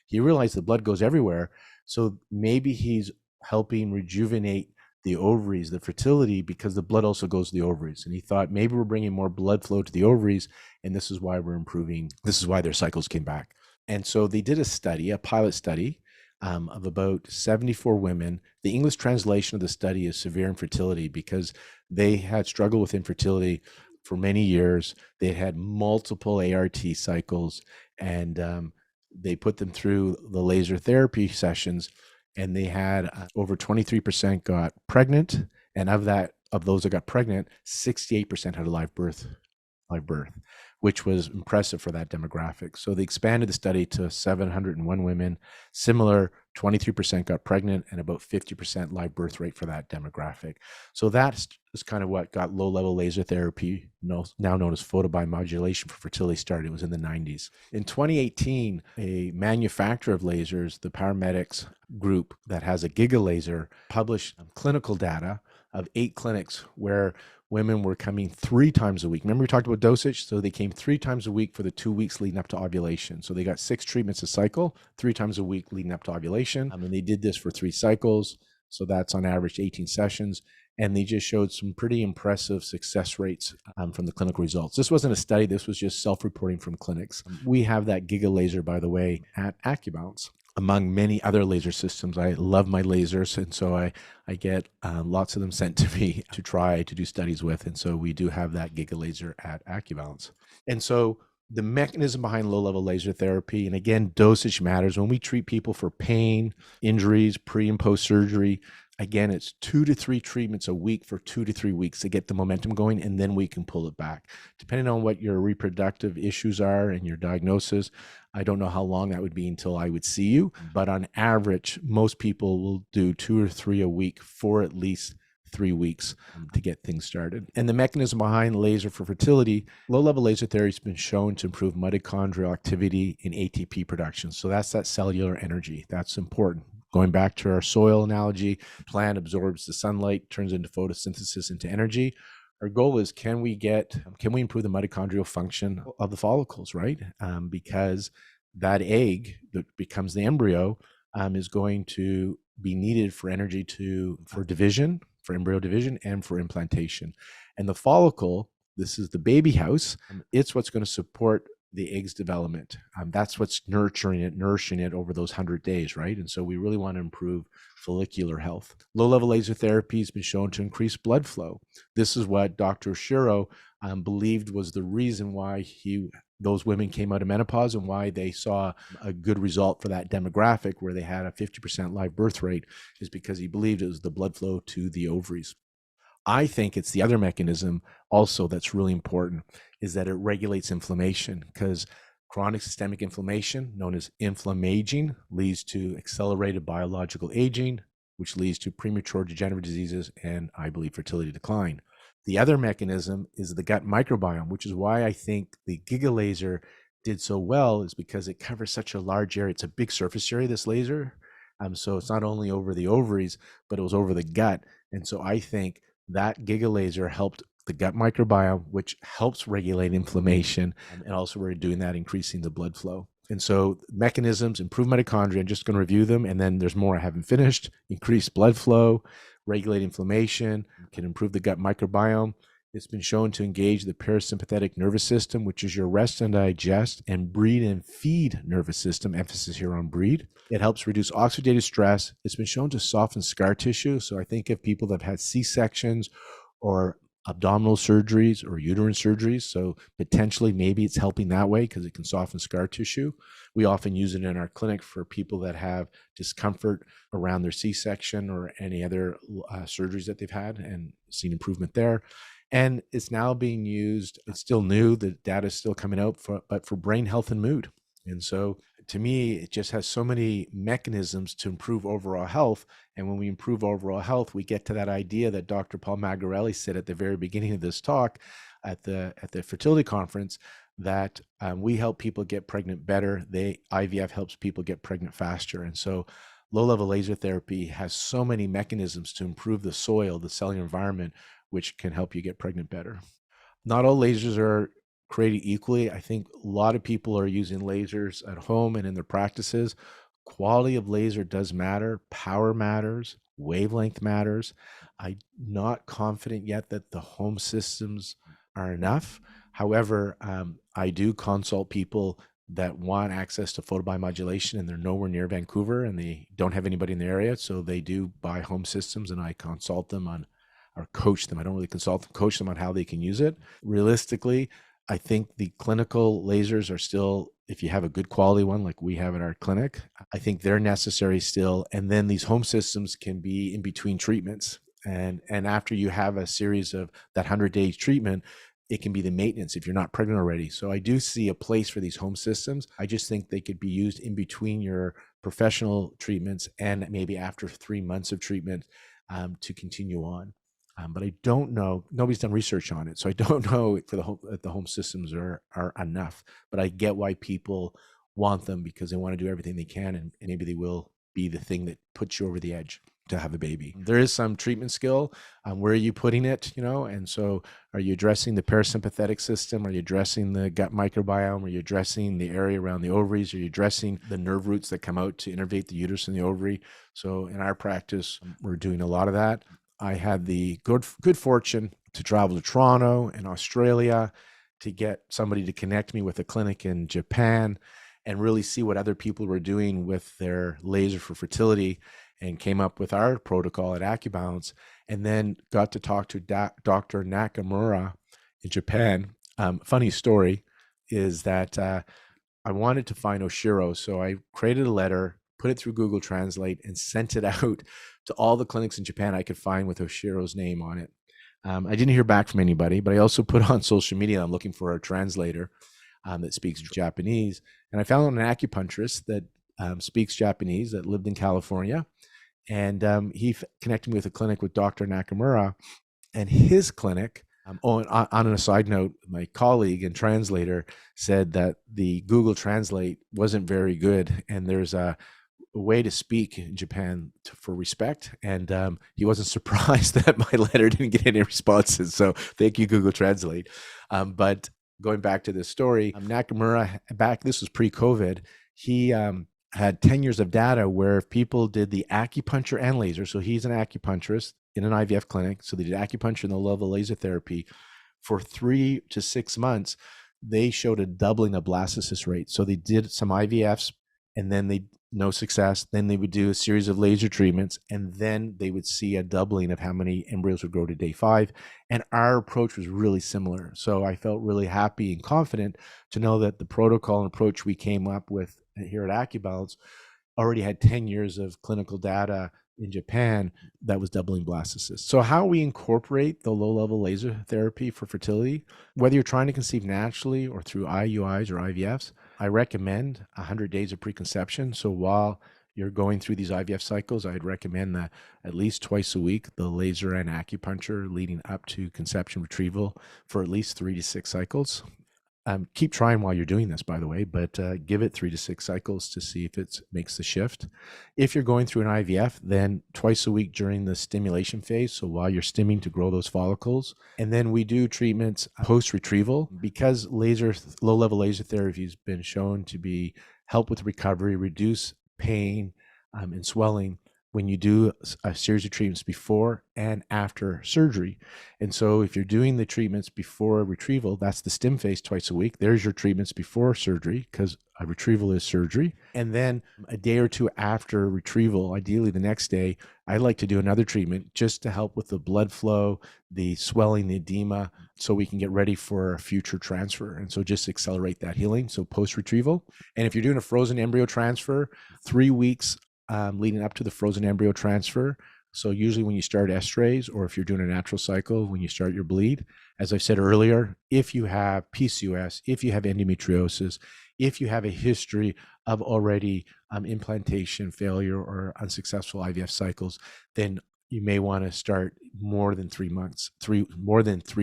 He realized the blood goes everywhere, so maybe he's helping rejuvenate the ovaries, the fertility, because the blood also goes to the ovaries. And he thought maybe we're bringing more blood flow to the ovaries, and this is why we're improving. This is why their cycles came back. And so they did a pilot study of about 74 women. The English translation of the study is severe infertility because they had struggled with infertility for many years. They had multiple ART cycles, and they put them through the laser therapy sessions, and they had over 23% got pregnant, and of those that got pregnant, 68% had a live birth, which was impressive for that demographic. So they expanded the study to 701 women. Similar, 23% got pregnant, and about 50% live birth rate for that demographic. So that is kind of what got low-level laser therapy, now known as photobiomodulation, for fertility started. It was in the 90s. In 2018, a manufacturer of lasers, the Paramedics group that has a giga laser, published clinical data of 8 clinics where women were coming 3 times a week. Remember we talked about dosage? So they came 3 times a week for the 2 weeks leading up to ovulation. So they got 6 treatments a cycle, 3 times a week leading up to ovulation. And they did this for 3 cycles. So that's on average 18 sessions. And they just showed some pretty impressive success rates from the clinical results. This wasn't a study. This was just self-reporting from clinics. We have that Giga laser, by the way, at Acubalance. Among many other laser systems, I love my lasers, and so I get lots of them sent to me to try to do studies with, and so we do have that Giga laser at Acubalance. And so the mechanism behind low-level laser therapy, and again, dosage matters. When we treat people for pain, injuries, pre and post-surgery, again, it's 2 to 3 treatments a week for 2 to 3 weeks to get the momentum going, and then we can pull it back. Depending on what your reproductive issues are and your diagnosis, I don't know how long that would be until I would see you, but on average, most people will do 2 or 3 a week for at least 3 weeks to get things started. And the mechanism behind laser for fertility, low-level laser therapy has been shown to improve mitochondrial activity in ATP production. So that's that cellular energy. That's important. Going back to our soil analogy, plant absorbs the sunlight, turns into photosynthesis into energy. Our goal is, can we improve the mitochondrial function of the follicles, right? Because that egg that becomes the embryo is going to be needed for energy for division, for embryo division, and for implantation. And the follicle, this is the baby house, it's what's going to support the egg's development. That's what's nourishing it over those 100 days, right? And so we really want to improve follicular health. Low-level laser therapy has been shown to increase blood flow. This is what Dr. Shiro believed was the reason why those women came out of menopause and why they saw a good result for that demographic where they had a 50% live birth rate, is because he believed it was the blood flow to the ovaries. I think it's the other mechanism also that's really important, is that it regulates inflammation, because chronic systemic inflammation, known as inflammaging, leads to accelerated biological aging, which leads to premature degenerative diseases and, I believe, fertility decline. The other mechanism is the gut microbiome, which is why I think the Giga laser did so well, is because it covers such a large area. It's a big surface area, this laser. So it's not only over the ovaries, but it was over the gut. And so I think that Giga laser helped the gut microbiome, which helps regulate inflammation. And also we're doing that, increasing the blood flow. And so mechanisms, improve mitochondria, I'm just going to review them. And then there's more I haven't finished. Increase blood flow, regulate inflammation, can improve the gut microbiome. It's been shown to engage the parasympathetic nervous system, which is your rest and digest and breed and feed nervous system, emphasis here on breed. It helps reduce oxidative stress. It's been shown to soften scar tissue. So I think of people that have had C-sections or abdominal surgeries or uterine surgeries. So potentially maybe it's helping that way because it can soften scar tissue. We often use it in our clinic for people that have discomfort around their C-section or any other surgeries that they've had, and seen improvement there. And it's now being used. It's still new. The data is still coming out, but for brain health and mood. And so to me, it just has so many mechanisms to improve overall health. And when we improve overall health, we get to that idea that Dr. Paul Magarelli said at the very beginning of this talk at the fertility conference, that we help people get pregnant better. IVF helps people get pregnant faster. And so low-level laser therapy has so many mechanisms to improve the soil, the cellular environment, which can help you get pregnant better. Not all lasers are created equally. I think a lot of people are using lasers at home and in their practices. Quality of laser does matter. Power matters. Wavelength matters. I'm not confident yet that the home systems are enough. However, I do consult people that want access to photobiomodulation and they're nowhere near Vancouver and they don't have anybody in the area. So they do buy home systems and I consult them on, or coach them. I don't really consult them, coach them on how they can use it. Realistically, I think the clinical lasers are still, if you have a good quality one like we have at our clinic, I think they're necessary still. And then these home systems can be in between treatments. And after you have a series of that 100-day treatment, it can be the maintenance if you're not pregnant already. So I do see a place for these home systems. I just think they could be used in between your professional treatments and maybe after 3 months of treatment to continue on. But I don't know, nobody's done research on it. So I don't know if the home systems are enough, but I get why people want them because they want to do everything they can and maybe they will be the thing that puts you over the edge. to have a baby. There is some treatment skill. Where are you putting it, and so are you addressing the parasympathetic system? Are you addressing the gut microbiome? Are you addressing the area around the ovaries? Are you addressing the nerve roots that come out to innervate the uterus and the ovary? So in our practice, we're doing a lot of that. I had the good fortune to travel to Toronto and Australia to get somebody to connect me with a clinic in Japan and really see what other people were doing with their laser for fertility, and came up with our protocol at Acubalance, and then got to talk to Dr. Nakamura in Japan. Funny story is that I wanted to find Oshiro, so I created a letter, put it through Google Translate, and sent it out to all the clinics in Japan I could find with Oshiro's name on it. I didn't hear back from anybody, but I also put on social media, I'm looking for a translator that speaks Japanese. And I found an acupuncturist that speaks Japanese that lived in California. And he connected me with a clinic with Dr. Nakamura, and his clinic. On a side note, my colleague and translator said that the Google Translate wasn't very good, and there's a way to speak in Japan for respect. And he wasn't surprised that my letter didn't get any responses. So thank you, Google Translate. But going back to this story, Nakamura, this was pre-COVID, he had 10 years of data where people did the acupuncture and laser. So he's an acupuncturist in an IVF clinic. So they did acupuncture and low-level laser therapy for 3 to 6 months. They showed a doubling of blastocyst rate. So they did some IVFs, and then no success. Then they would do a series of laser treatments, and then they would see a doubling of how many embryos would grow to day 5. And our approach was really similar. So I felt really happy and confident to know that the protocol and approach we came up with here at Acubalance already had 10 years of clinical data in Japan that was doubling blastocysts. So how we incorporate the low-level laser therapy for fertility, whether you're trying to conceive naturally or through IUIs or IVFs, I recommend 100 days of preconception. So while you're going through these IVF cycles, I'd recommend that at least twice a week, the laser and acupuncture leading up to conception retrieval for at least 3 to 6 cycles. Keep trying while you're doing this, by the way, but give it 3 to 6 cycles to see if it makes the shift. If you're going through an IVF, then twice a week during the stimulation phase, so while you're stimming to grow those follicles. And then we do treatments post-retrieval because low-level laser therapy has been shown to help with recovery, reduce pain and swelling when you do a series of treatments before and after surgery. And so if you're doing the treatments before retrieval, that's the stim phase twice a week. There's your treatments before surgery, because a retrieval is surgery. And then a day or two after retrieval, ideally the next day, I like to do another treatment just to help with the blood flow, the swelling, the edema, so we can get ready for a future transfer. And so just accelerate that healing. So post-retrieval. And if you're doing a frozen embryo transfer, 3 weeks leading up to the frozen embryo transfer. So usually when you start estrase, or if you're doing a natural cycle, when you start your bleed, as I said earlier, if you have PCOS, if you have endometriosis, if you have a history of already implantation failure or unsuccessful IVF cycles, then you may want to start more than 3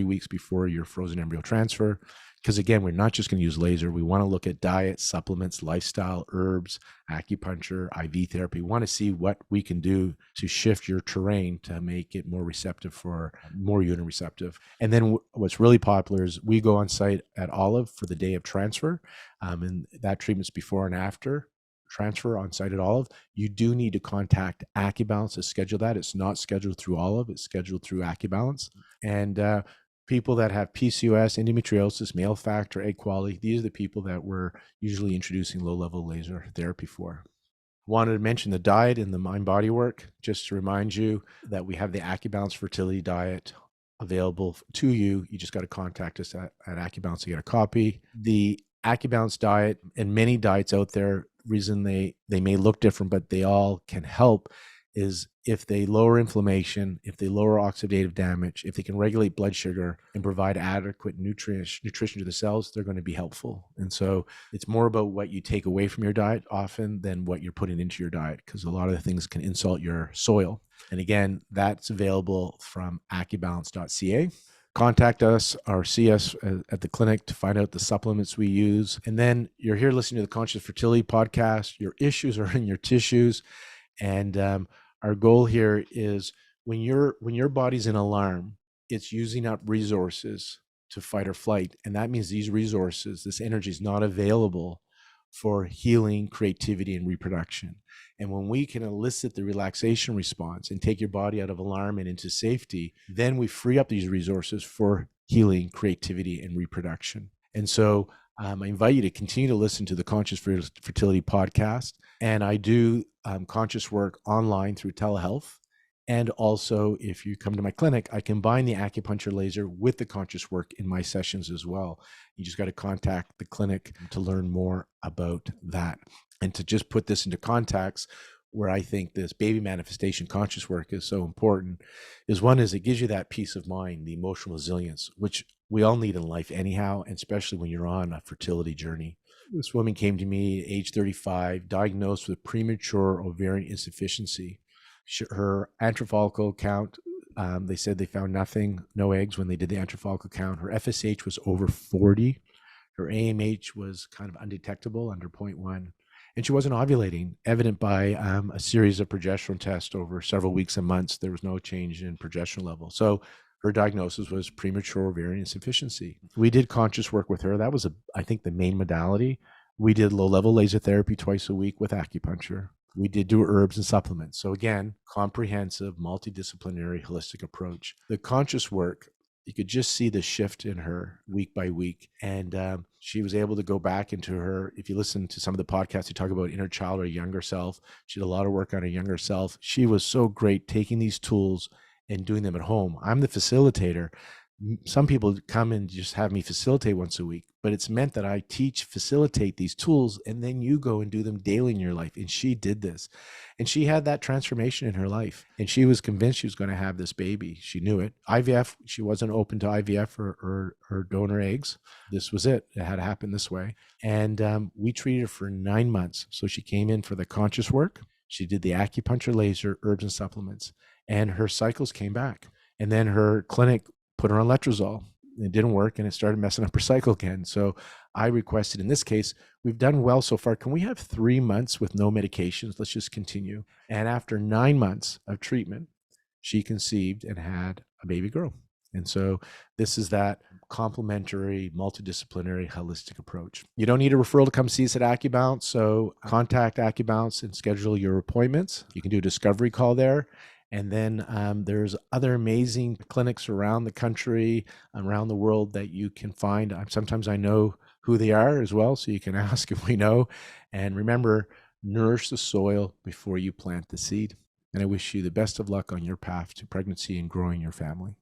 weeks before your frozen embryo transfer. Because again, we're not just going to use laser. We want to look at diet, supplements, lifestyle, herbs, acupuncture, IV therapy. We want to see what we can do to shift your terrain to make it more uterine receptive. And then what's really popular is we go on site at Olive for the day of transfer. And that treatment's before and after transfer on site at Olive. You do need to contact Acubalance to schedule that. It's not scheduled through Olive. It's scheduled through Acubalance. And people that have PCOS, endometriosis, male factor, egg quality, these are the people that we're usually introducing low-level laser therapy for. Wanted to mention the diet and the mind-body work, just to remind you that we have the Acubalance Fertility Diet available to you. You just got to contact us at Acubalance to get a copy. The Acubalance diet, and many diets out there, reason they may look different, but they all can help, is if they lower inflammation, if they lower oxidative damage, if they can regulate blood sugar and provide adequate nutrition to the cells, they're going to be helpful. And so it's more about what you take away from your diet often than what you're putting into your diet, because a lot of the things can insult your soil. And again, that's available from acubalance.ca. Contact us or see us at the clinic to find out the supplements we use. And then you're here listening to the Conscious Fertility Podcast. Your issues are in your tissues. And Our goal here is when your body's in alarm, it's using up resources to fight or flight. And that means these resources, this energy is not available for healing, creativity, and reproduction. And when we can elicit the relaxation response and take your body out of alarm and into safety, then we free up these resources for healing, creativity, and reproduction. And so I invite you to continue to listen to the Conscious Fertility podcast. And I do conscious work online through telehealth. And also, if you come to my clinic, I combine the acupuncture laser with the conscious work in my sessions as well. You just got to contact the clinic to learn more about that. And to just put this into context, where I think this baby manifestation conscious work is so important, is one is it gives you that peace of mind, the emotional resilience, which we all need in life anyhow, and especially when you're on a fertility journey. This woman came to me at age 35, diagnosed with premature ovarian insufficiency. Her antral follicle count, they said they found nothing, no eggs when they did the antral follicle count. Her FSH was over 40. Her AMH was kind of undetectable, under 0.1. And she wasn't ovulating, evident by a series of progesterone tests over several weeks and months. There was no change in progesterone level. So her diagnosis was premature ovarian insufficiency. We did conscious work with her. That was, I think, the main modality. We did low-level laser therapy twice a week with acupuncture. We did do herbs and supplements. So again, comprehensive, multidisciplinary, holistic approach. The conscious work, you could just see the shift in her week by week. And she was able to go back into her, if you listen to some of the podcasts, you talk about inner child or younger self. She did a lot of work on her younger self. She was so great taking these tools and doing them at home. I'm the facilitator. Some people come and just have me facilitate once a week, but it's meant that I facilitate these tools, and then you go and do them daily in your life. And she did this, and she had that transformation in her life, and she was convinced she was going to have this baby. She knew it. IVF, she wasn't open to IVF or donor eggs. This was it. It had to happen this way. And we treated her for 9 months. So she came in for the conscious work. She did the acupuncture, laser, herbs, and supplements, and her cycles came back. And then her clinic put her on letrozole. It didn't work, and it started messing up her cycle again. So I requested, in this case, we've done well so far. Can we have 3 months with no medications? Let's just continue. And after 9 months of treatment, she conceived and had a baby girl. And so this is that complementary, multidisciplinary, holistic approach. You don't need a referral to come see us at Acubalance. So contact Acubalance and schedule your appointments. You can do a discovery call there. And then there's other amazing clinics around the country, around the world that you can find. Sometimes I know who they are as well, so you can ask if we know. And remember, nourish the soil before you plant the seed. And I wish you the best of luck on your path to pregnancy and growing your family.